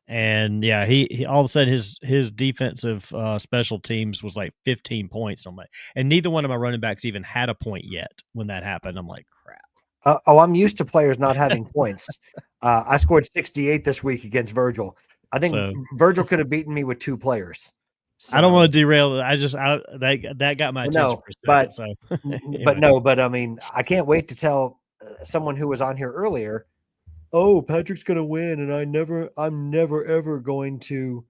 And yeah, he all of a sudden his defensive special teams was like 15 points on that. And neither one of my running backs even had a point yet when that happened. I'm like, crap.
I'm used to players not having points. I scored 68 this week against Virgil. I think Virgil could have beaten me with 2 players.
So, I don't want to derail. That got my attention for a second.
Anyway. But I mean, I can't wait to tell someone who was on here earlier, oh, Patrick's going to win, and I'm never ever going to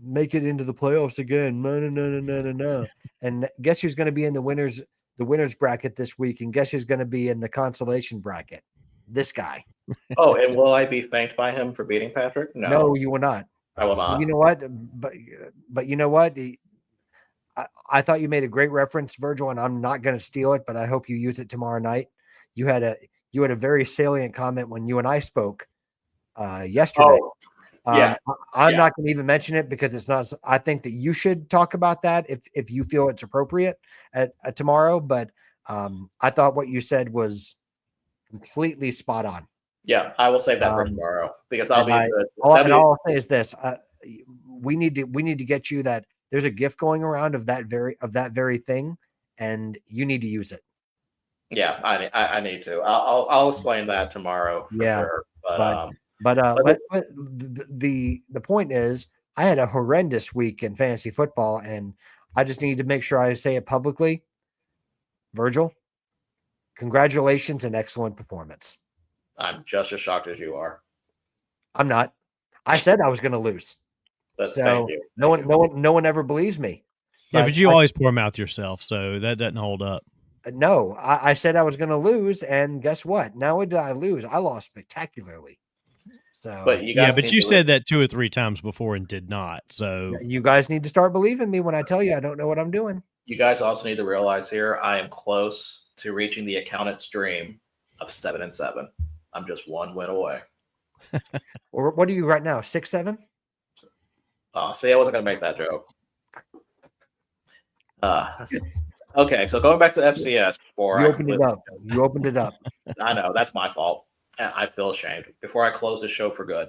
make it into the playoffs again. No. And guess who's going to be in the winners bracket this week, and guess who's going to be in the consolation bracket? This guy.
Oh, and will I be thanked by him for beating Patrick? No,
you will not.
I will not.
You know what? But you know what? I thought you made a great reference, Virgil, and I'm not going to steal it, but I hope you use it tomorrow night. You had a very salient comment when you and I spoke yesterday.
Oh, yeah.
I'm not going to even mention it because it's not. I think that you should talk about that if you feel it's appropriate at tomorrow. But I thought what you said was completely spot on.
Yeah, I will save that for tomorrow because I'll be.
All I'll say is this: we need to get you that. There's a gift going around of that very thing, and you need to use it.
Yeah, I need to. I'll explain that tomorrow for sure.
But the point is, I had a horrendous week in fantasy football, and I just need to make sure I say it publicly. Virgil, congratulations and excellent performance.
I'm just as shocked as you are.
I'm not. I said I was going to lose.
Thank you.
No one ever believes me.
Yeah, but you always poor mouth yourself, so that doesn't hold up.
No, I said I was going to lose, and guess what? Not only did I lose, I lost spectacularly. So,
but
you said that 2 or 3 times before and did not. So
you guys need to start believing me when I tell you I don't know what I'm doing.
You guys also need to realize here I am close to reaching the accountant's dream of 7-7. I'm just 1 win away.
Or what are you right now? 6-7?
See, I wasn't going to make that joke. Okay, so going back to FCS before
you opened it up.
I know that's my fault. I feel ashamed. Before I close this show for good,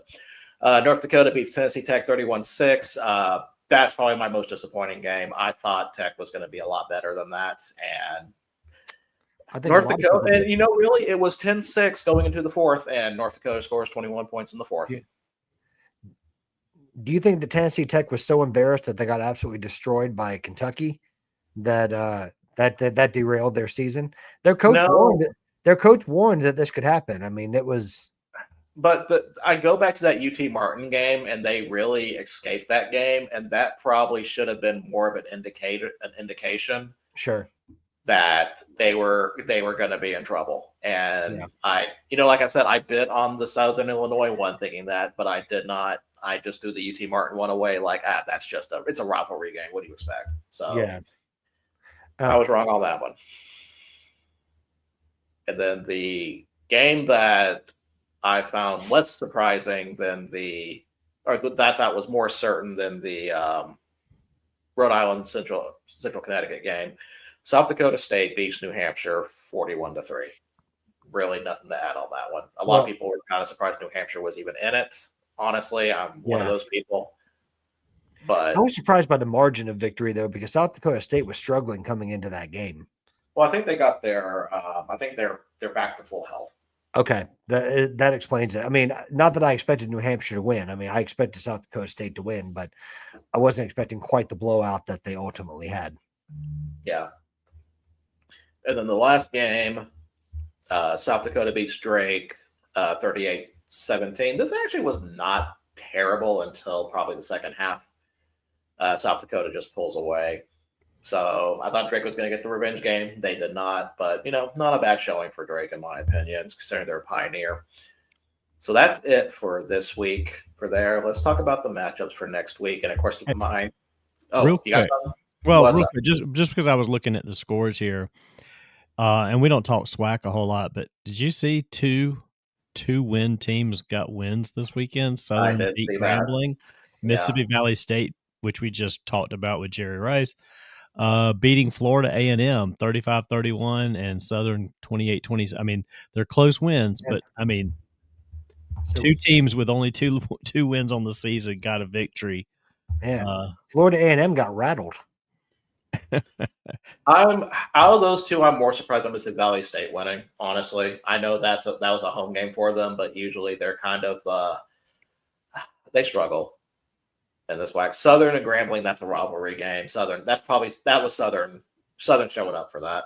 North Dakota beats Tennessee Tech 31-6. That's probably my most disappointing game. I thought Tech was going to be a lot better than that, and I think North Dakota. And really, it was 10-6 going into the 4th, and North Dakota scores 21 points in the 4th.
Yeah. Do you think the Tennessee Tech was so embarrassed that they got absolutely destroyed by Kentucky that that derailed their season? Their coach warned that this could happen. I mean, it was.
But I go back to that UT Martin game, and they really escaped that game, and that probably should have been more of an indication.
Sure.
That they were going to be in trouble, and like I said, I bid on the Southern Illinois one, thinking that, but I did not. I just threw the UT Martin one away, like that's just it's a rivalry game. What do you expect? So I was wrong on that one. And then the game that I found less surprising than that was more certain than the Rhode Island Central Connecticut game. South Dakota State beats New Hampshire 41-3. Really nothing to add on that one. A lot of people were kind of surprised New Hampshire was even in it. Honestly, I'm one of those people. But
I was surprised by the margin of victory, though, because South Dakota State was struggling coming into that game.
Well, I think they got their. I think they're back to full health.
Okay, that explains it. I mean, not that I expected New Hampshire to win. I mean, I expected South Dakota State to win, but I wasn't expecting quite the blowout that they ultimately had.
Yeah. And then the last game, South Dakota beats Drake 38-17. This actually was not terrible until probably the second half. South Dakota just pulls away. So I thought Drake was going to get the revenge game. They did not, but not a bad showing for Drake in my opinion, considering they're a pioneer. So that's it for this week. Let's talk about the matchups for next week, and of course, keep in mind. Oh,
real
you guys.
Quick. Well, real quick, just because I was looking at the scores here, and we don't talk SWAC a whole lot, but did you see two win teams got wins this weekend? Southern beat Grambling, Mississippi Valley State, which we just talked about with Jerry Rice, beating Florida A&M 35-31 and Southern 28-20. I mean, they're close wins, but I mean, two teams with only two wins on the season got a victory.
Man, Florida A&M got rattled.
I'm out of those two. I'm more surprised by Mississippi Valley State winning. Honestly, I know that was a home game for them, but usually they're kind of they struggle in this way. Southern and Grambling, that's a rivalry game. Southern, that was Southern showing up for that.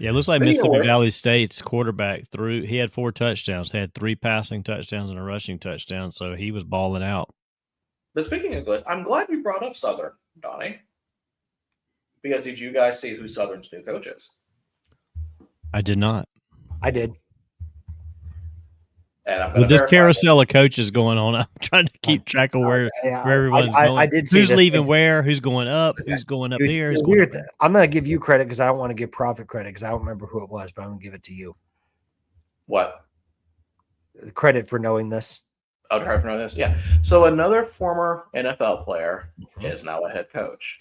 Yeah, it looks like Mississippi Valley State's quarterback he had 4 touchdowns. He had 3 passing touchdowns and a rushing touchdown, so he was balling out.
But speaking of good, I'm glad you brought up Southern, Donnie. Because did you guys see who Southern's new coach is?
I did not.
I did.
And
with this carousel of coaches going on, I'm trying to keep track of where everyone's going.
I did see
who's leaving where, who's going up, who's going up here.
I'm going to give you credit because I don't want to give Prophet credit because I don't remember who it was, but I'm going to give it to you.
What?
Credit for knowing this.
Oh, credit for knowing this? Yeah. So another former NFL player is now a head coach.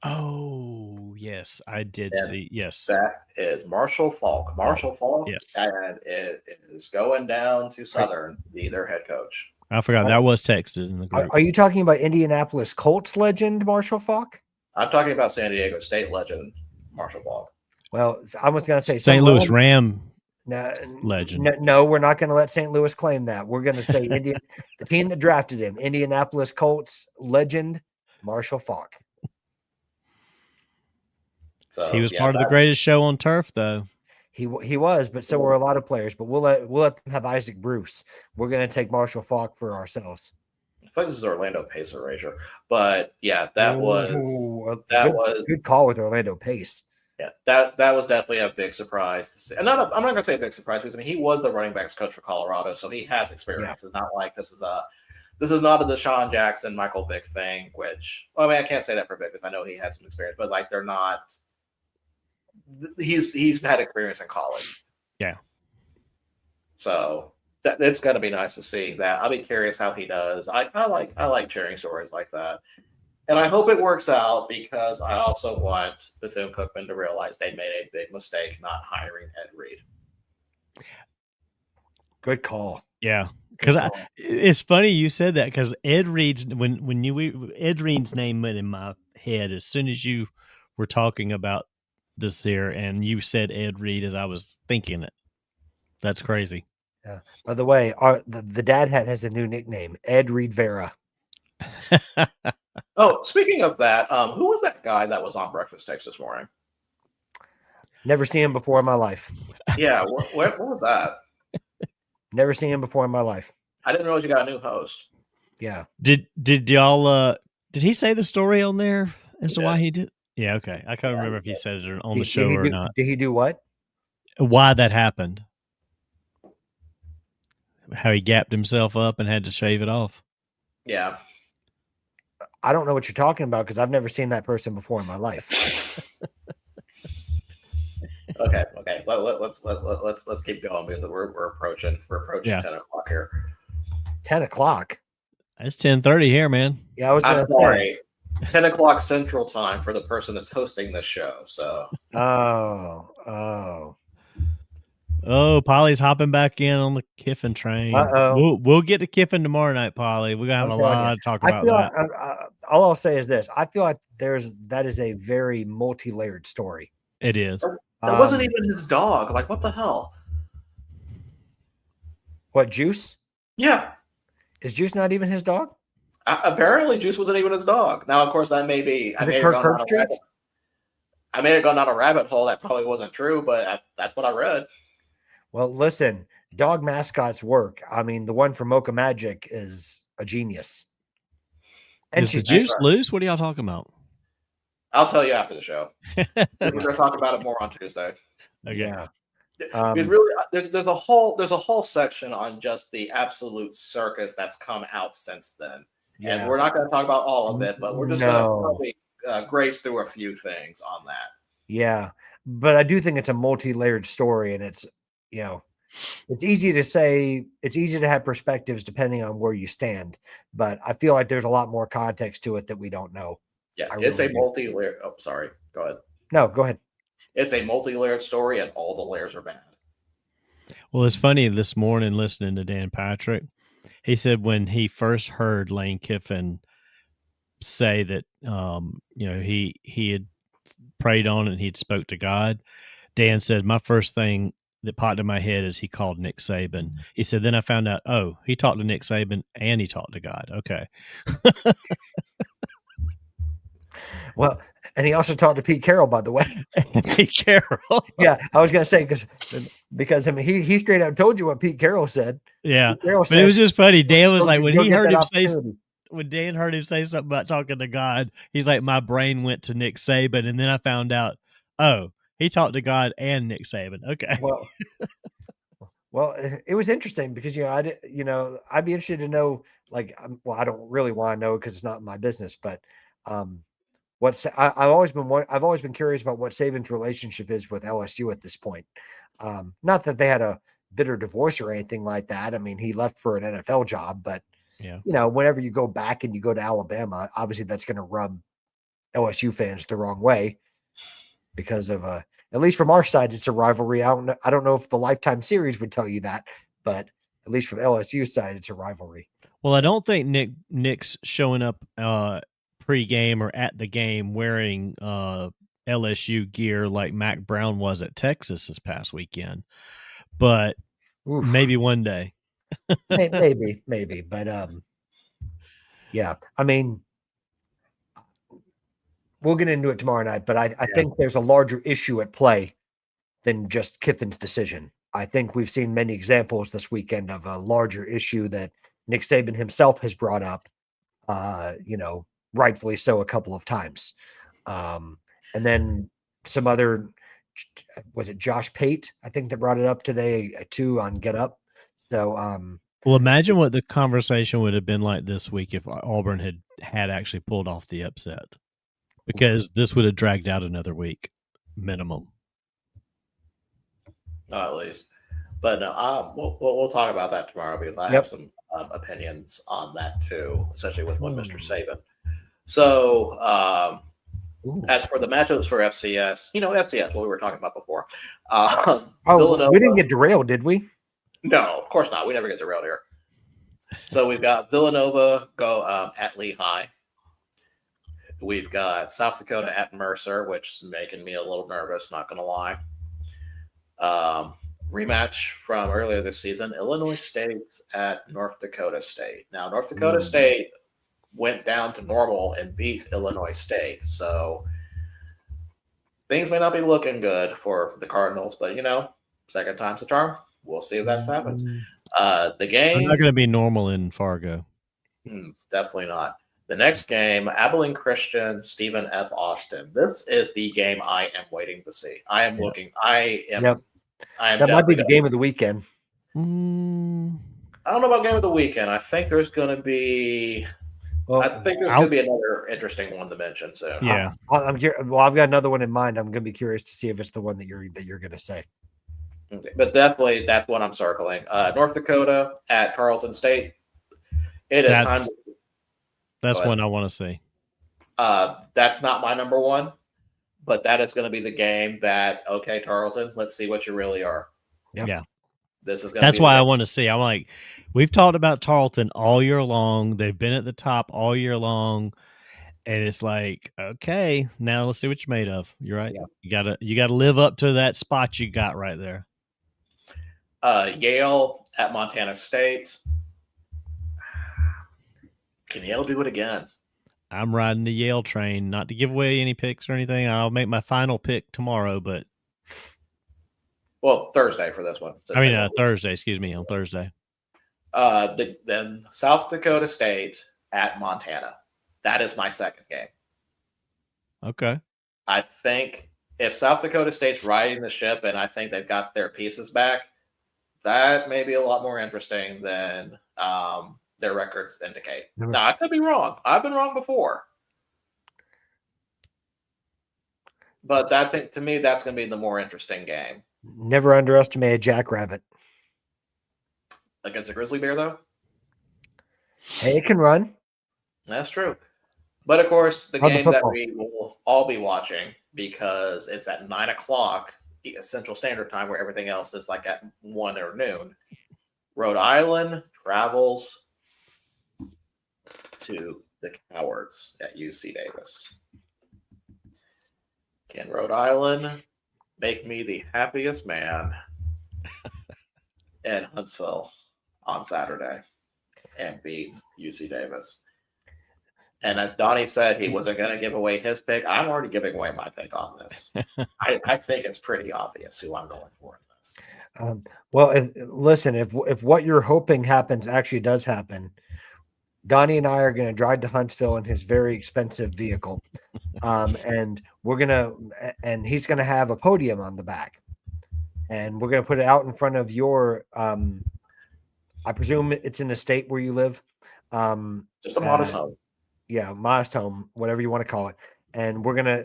Oh, yes, I did see. Yes.
That is Marshall Faulk. Marshall Faulk,
yes.
And it is going down to Southern to be their head coach.
I forgot that was texted in the group.
Are you talking about Indianapolis Colts legend Marshall Faulk?
I'm talking about San Diego State legend Marshall Faulk.
Well, I was going to say
St. Louis Ram legend.
No, we're not going to let St. Louis claim that. We're going to say the team that drafted him, Indianapolis Colts legend Marshall Faulk.
So, he was part of the greatest show on turf, though.
He was, but so were a lot of players. But we'll let them have Isaac Bruce. We're going to take Marshall Faulk for ourselves.
I feel like this is Orlando Pace erasure, but yeah, that was
good call with Orlando Pace.
Yeah, that was definitely a big surprise to see. And I'm not going to say a big surprise because he was the running backs coach for Colorado, so he has experience. Yeah. It's not like this is not a Deshaun Jackson, Michael Vick thing. Which I can't say that for Vick because I know he had some experience, but like they're not. He's had experience in college.
Yeah.
So it's going to be nice to see that. I'll be curious how he does. I like sharing stories like that. And I hope it works out because I also want Bethune-Cookman to realize they made a big mistake not hiring Ed Reed.
Good call.
Yeah. Because it's funny you said that because Ed Reed's Ed Reed's name went in my head as soon as you were talking about this here, and you said Ed Reed as I was thinking it. That's crazy.
Yeah. By the way, the Dad Hat has a new nickname, Ed Reed Vera.
Oh, speaking of that, who was that guy that was on Breakfast Takes this morning?
Never seen him before in my life.
Yeah, what was that?
Never seen him before in my life.
I didn't realize you got a new host.
Yeah.
Did y'all did he say the story on there as to why he did? Yeah, okay. I can't remember if he said it on the show or not.
Did he do what?
Why that happened. How he gapped himself up and had to shave it off.
Yeah.
I don't know what you're talking about because I've never seen that person before in my life.
Okay. Let's keep going because we're approaching 10 o'clock here.
10 o'clock.
It's 10:30 here, man.
Yeah,
I'm sorry. 10 o'clock Central Time for the person that's hosting this show. So.
Oh,
Polly's hopping back in on the Kiffin train. We'll get to Kiffin tomorrow night, Polly. We're gonna have a lot to talk about that.
All I'll say is this: I feel like that is a very multi-layered story.
It is.
That wasn't even his dog. Like, what the hell?
What, Juice?
Yeah.
Is Juice not even his dog?
Apparently, Juice wasn't even his dog. Now, of course, that may be. I may have gone down a rabbit hole. That probably wasn't true, but that's what I read.
Well, listen, dog mascots work. I mean, the one from Mocha Magic is a genius.
And is the Juice loose? What are y'all talking about?
I'll tell you after the show. We're going to talk about it more on Tuesday.
Okay.
Yeah.
There's a whole section on just the absolute circus that's come out since then. Yeah. And we're not going to talk about all of it, but we're just going to probably graze through a few things on that.
Yeah. But I do think it's a multi-layered story, and it's easy to say, it's easy to have perspectives depending on where you stand, but I feel like there's a lot more context to it that we don't know.
Yeah, it's a multi-layered. Oh, sorry. Go ahead.
No, go ahead.
It's a multi-layered story, and all the layers are bad.
Well, it's funny this morning listening to Dan Patrick. He said when he first heard Lane Kiffin say that he had prayed on it and he'd spoke to God. Dan said, my first thing that popped in my head is he called Nick Saban. He said, then I found out, he talked to Nick Saban and he talked to God. Okay.
Well, and he also talked to Pete Carroll, by the way.
Pete Carroll.
Yeah, I was going to say because I mean he straight up told you what Pete Carroll said.
Yeah,
Carroll
but it was just funny. Dan was like, when Dan heard him say something about talking to God, he's like, my brain went to Nick Saban, and then I found out, he talked to God and Nick Saban. Okay.
Well, it was interesting because I'd be interested to know, like, I don't really want to know because it's not my business, but I've always been curious about what Saban's relationship is with LSU at this point. Not that they had a bitter divorce or anything like that. I mean, he left for an NFL job, but whenever you go back and you go to Alabama, obviously that's going to rub LSU fans the wrong way because of at least from our side, it's a rivalry. I don't know if the Lifetime series would tell you that, but at least from LSU's side, it's a rivalry.
Well, I don't think Nick's showing up pre-game or at the game wearing LSU gear like Mac Brown was at Texas this past weekend, but maybe one day.
maybe, but yeah, I mean, we'll get into it tomorrow night, but I think there's a larger issue at play than just Kiffin's decision. I think we've seen many examples this weekend of a larger issue that Nick Saban himself has brought up, rightfully so a couple of times. And then some other, was it Josh Pate, I think, that brought it up today too on Get Up. So,
well, imagine what the conversation would have been like this week if Auburn had actually pulled off the upset, because this would have dragged out another week minimum.
At least. But no, we'll talk about that tomorrow because I have some opinions on that too, especially with one Mr. Saban. So as for the matchups for FCS, FCS, what we were talking about before.
We didn't get derailed, did we?
No, of course not. We never get derailed here. So we've got Villanova go at Lehigh. We've got South Dakota at Mercer, which is making me a little nervous, not going to lie. Rematch from earlier this season, Illinois State at North Dakota State. Now, North Dakota State went down to normal and beat Illinois State. So things may not be looking good for the Cardinals, but, second time's the charm. We'll see if that happens. The game.
I'm not going to be normal in Fargo.
Definitely not. The next game, Abilene Christian, Stephen F. Austin. This is the game I am waiting to see. I am looking. I am.
That might be the game of the weekend.
I don't know about game of the weekend. I think there's going to be. Going to be another interesting one to mention soon.
Yeah,
I've got another one in mind. I'm going to be curious to see if it's the one that you're going to say.
Okay. But definitely, that's what I'm circling. North Dakota at Tarleton State. It is time.
That's one I want to see.
That's not my number one, but that is going to be the game that, okay, Tarleton, let's see what you really are.
Yep.
Yeah.
This is going
That's why I want to see. I'm like, we've talked about Tarleton all year long. They've been at the top all year long. And it's like, okay, now let's see what you're made of. You're right. Yeah. You gotta live up to that spot you got right there.
Yale at Montana State. Can Yale do it again?
I'm riding the Yale train. Not to give away any picks or anything. I'll make my final pick tomorrow, but
Thursday for this one.
Thursday. Excuse me, on Thursday.
Then South Dakota State at Montana. That is my second game.
Okay.
I think if South Dakota State's riding the ship and I think they've got their pieces back, that may be a lot more interesting than their records indicate. Now, I could be wrong. I've been wrong before. But to me, that's going to be the more interesting game.
Never underestimate a jackrabbit.
Against a grizzly bear, though?
Hey, it can run.
That's true. But, of course, the game that we will all be watching, because it's at 9 o'clock Central Standard Time, where everything else is like at 1 or noon. Rhode Island travels to the cowards at UC Davis. Can Rhode Island make me the happiest man in Huntsville on Saturday and beat UC Davis? And as Donnie said, he wasn't going to give away his pick. I'm already giving away my pick on this. I think it's pretty obvious who I'm going for in this.
Well, listen, if what you're hoping happens actually does happen, Donnie and I are going to drive to Huntsville in his very expensive vehicle, and he's going to have a podium on the back, and we're going to put it out in front of your. I presume it's in the state where you live.
Just a modest home.
Yeah, modest home, whatever you want to call it. And we're gonna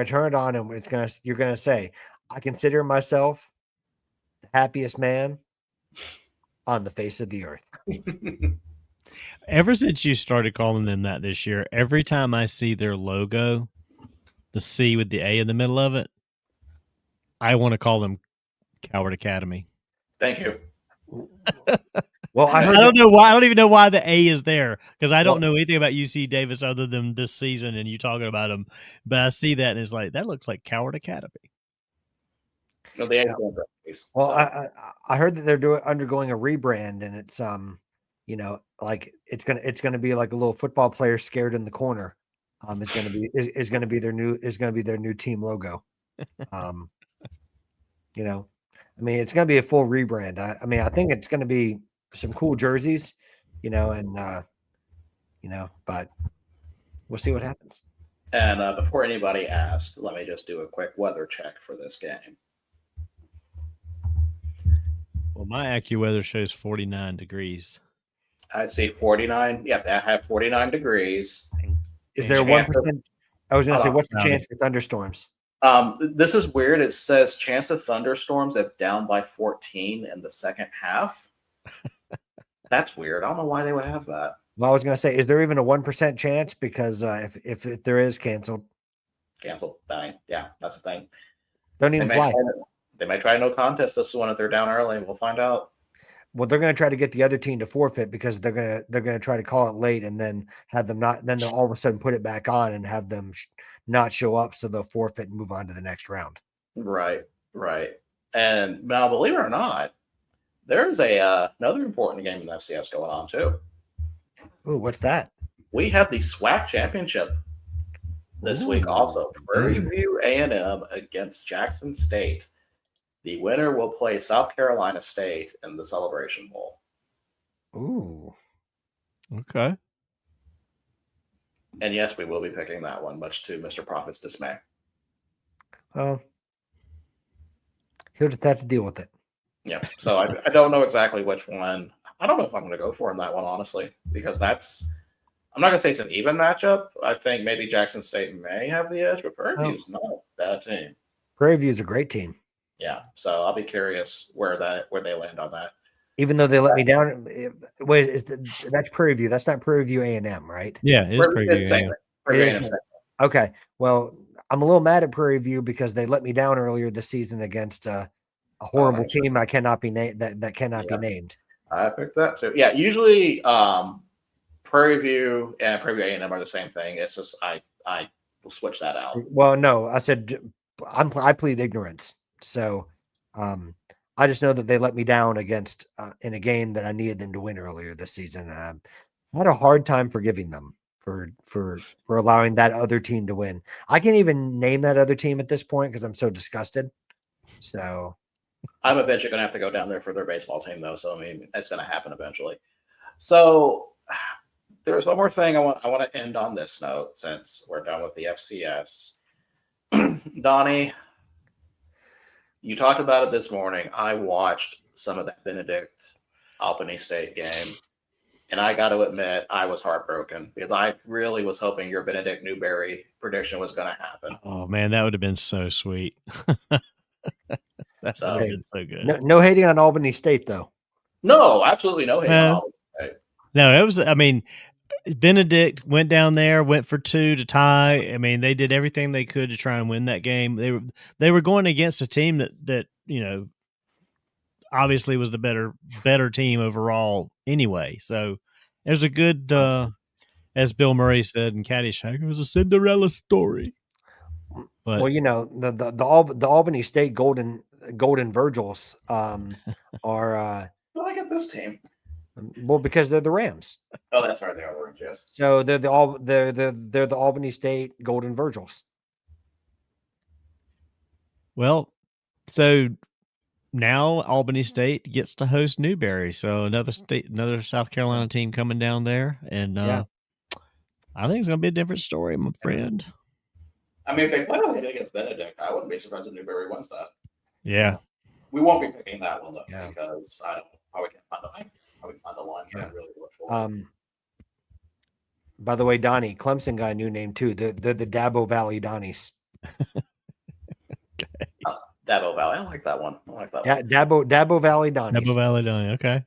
turn it on, and you're gonna say, I consider myself the happiest man on the face of the earth.
Ever since you started calling them that this year, every time I see their logo, the C with the A in the middle of it, I want to call them Coward Academy.
Thank you.
Well,
I don't know why. I don't even know why the A is there, because I don't know anything about UC Davis other than this season and you talking about them. But I see that and it's like, that looks like Coward Academy.
No, the A.
Well, I heard that they're undergoing a rebrand, and it's like it's gonna be like a little football player scared in the corner. It's gonna be their new team logo. I mean, it's gonna be a full rebrand. I think it's gonna be some cool jerseys, but we'll see what happens.
And before anybody asks, let me just do a quick weather check for this game.
Well, my AccuWeather shows 49 degrees.
I see 49. Yep, I have 49 degrees.
Is there 1%? I was going to say, what's the chance for thunderstorms?
This is weird. It says chance of thunderstorms if down by 14 in the second half. That's weird. I don't know why they would have that.
Well, I was going to say, is there even a 1% chance? Because if there is canceled.
Yeah, that's the thing.
Don't even fly.
They might try no contest this one if they're down early. We'll find out.
Well, they're going to try to get the other team to forfeit, because they're going to try to call it late and then have them not. Then they'll all of a sudden put it back on and have them not show up, so they'll forfeit and move on to the next round.
Right. And now, believe it or not, there's another important game in the FCS going on too.
Ooh, what's that?
We have the SWAC championship this week also. Prairie View A&M against Jackson State. The winner will play South Carolina State in the Celebration Bowl.
Ooh.
Okay.
And yes, we will be picking that one, much to Mr. Profit's dismay.
Well, he'll just have to deal with it.
Yeah. So I don't know exactly which one. I don't know if I'm going to go for in that one, honestly, because I'm not going to say it's an even matchup. I think maybe Jackson State may have the edge, but Prairie View's not a bad team.
Prairie View's a great team.
Yeah, so I'll be curious where they land on that.
Even though they let me down, that's Prairie View. That's not Prairie View A&M, right?
Yeah, it's Prairie View.
Okay, well, I'm a little mad at Prairie View because they let me down earlier this season against a horrible team. I cannot be named. That cannot be named.
I picked that too. Yeah, usually Prairie View and Prairie View A&M are the same thing. It's just I will switch that out.
Well, no, I said I plead ignorance. So I just know that they let me down against in a game that I needed them to win earlier this season. I had a hard time forgiving them for allowing that other team to win. I can't even name that other team at this point because I'm so disgusted. So
I'm eventually going to have to go down there for their baseball team, though. So I mean, it's going to happen eventually. So there's one more thing I want to end on this note since we're done with the FCS. Donnie, you talked about it this morning. I watched some of that Benedict Albany State game, and I got to admit I was heartbroken because I really was hoping your Benedict Newberry prediction was going to happen.
Oh man, that would have been so sweet. That's so good.
No hating on Albany State, though.
No, absolutely no hating on Albany State.
No, it was. I mean, Benedict went down there, went for 2 to tie. I mean, they did everything they could to try and win that game. They were going against a team that obviously was the better team overall anyway. So it was a good as Bill Murray said in Caddyshack, it was a Cinderella story. But
well, the Albany State Golden Virgils are
Did I get this team?
well, because they're the Rams.
Oh, that's right. They are the Rams. Yes.
So they're the Albany State Golden Virgils.
Well, so now Albany State gets to host Newberry. So another South Carolina team coming down there, and I think it's going to be a different story, my friend.
I mean, if they play against Benedict, I wouldn't be surprised if Newberry wins that.
Yeah.
We won't be picking that one though,
Yeah.
because I don't know how we can find the line.
Yeah.
Really look for.
By the way, Donnie, Clemson got a new name too. They're the Dabo Valley Donnies.
Dabo Valley. I like that one. I like that one.
Dabo Valley Donnies.
Dabo Valley Donnie. Okay.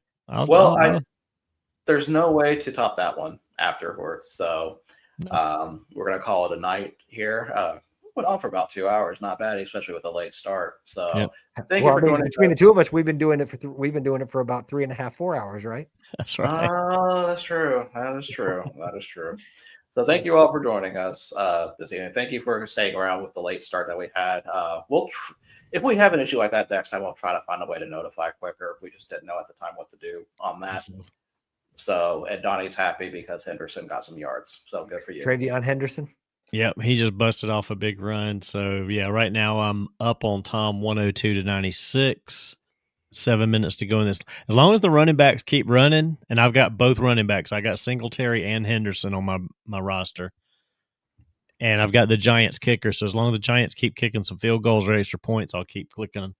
There's no way to top that one afterwards. So we're gonna call it a night here. Went on for about 2 hours. Not bad, especially with a late start. So thank you for doing it.
Between the two of us, we've been doing it for about 3.5, 4 hours, right?
That's right.
Oh, that's true. That is true. That is true. So thank you all for joining us this evening. Thank you for staying around with the late start that we had. If we have an issue like that next time, we'll try to find a way to notify quicker. We just didn't know at the time what to do on that. So, and Donnie's happy because Henderson got some yards. So good for you.
TreVeyon Henderson.
Yep, he just busted off a big run. So yeah, right now I'm up on Tom 102-96. 7 minutes to go in this. As long as the running backs keep running, and I've got both running backs. I got Singletary and Henderson on my roster. And I've got the Giants kicker. So as long as the Giants keep kicking some field goals or extra points, I'll keep clicking.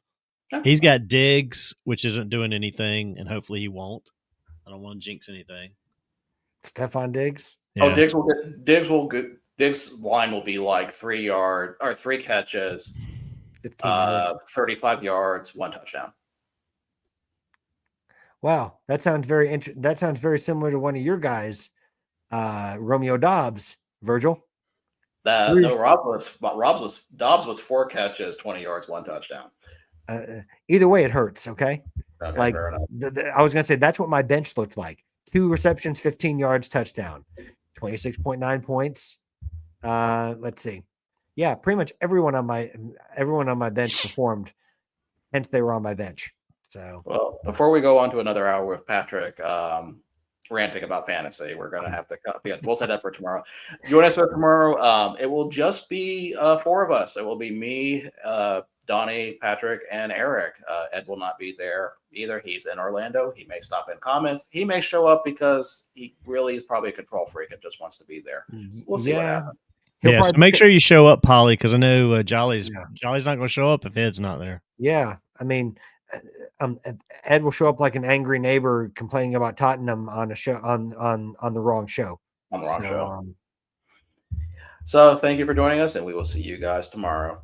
He's got Diggs, which isn't doing anything, and hopefully he won't. I don't want to jinx anything.
Stephon Diggs.
Yeah. Oh, Diggs line will be like 3 yards or 3 catches, 35 yards, 1 touchdown.
Wow, that sounds very That sounds very similar to one of your guys, Romeo Dobbs. Virgil.
Dobbs was 4 catches, 20 yards, 1 touchdown.
Either way, it hurts. Okay,
like
I was gonna say that's what my bench looked like: 2 receptions, 15 yards, touchdown, 26.9 points. Let's see. Yeah, pretty much everyone on my bench performed. Hence, they were on my bench. So,
well, before we go on to another hour with Patrick ranting about fantasy, we're going to have to cut. We'll set that for tomorrow. Join us for tomorrow. It will just be 4 of us. It will be me, Donnie, Patrick, and Eric. Ed will not be there either. He's in Orlando. He may stop in comments. He may show up because he really is probably a control freak and just wants to be there. We'll see what happens.
Yeah, so make sure you show up, Polly, because I know Jolly's not going to show up if Ed's not there.
Yeah, I mean, Ed will show up like an angry neighbor complaining about Tottenham on a show on the wrong show.
On the wrong show. So thank you for joining us, and we will see you guys tomorrow.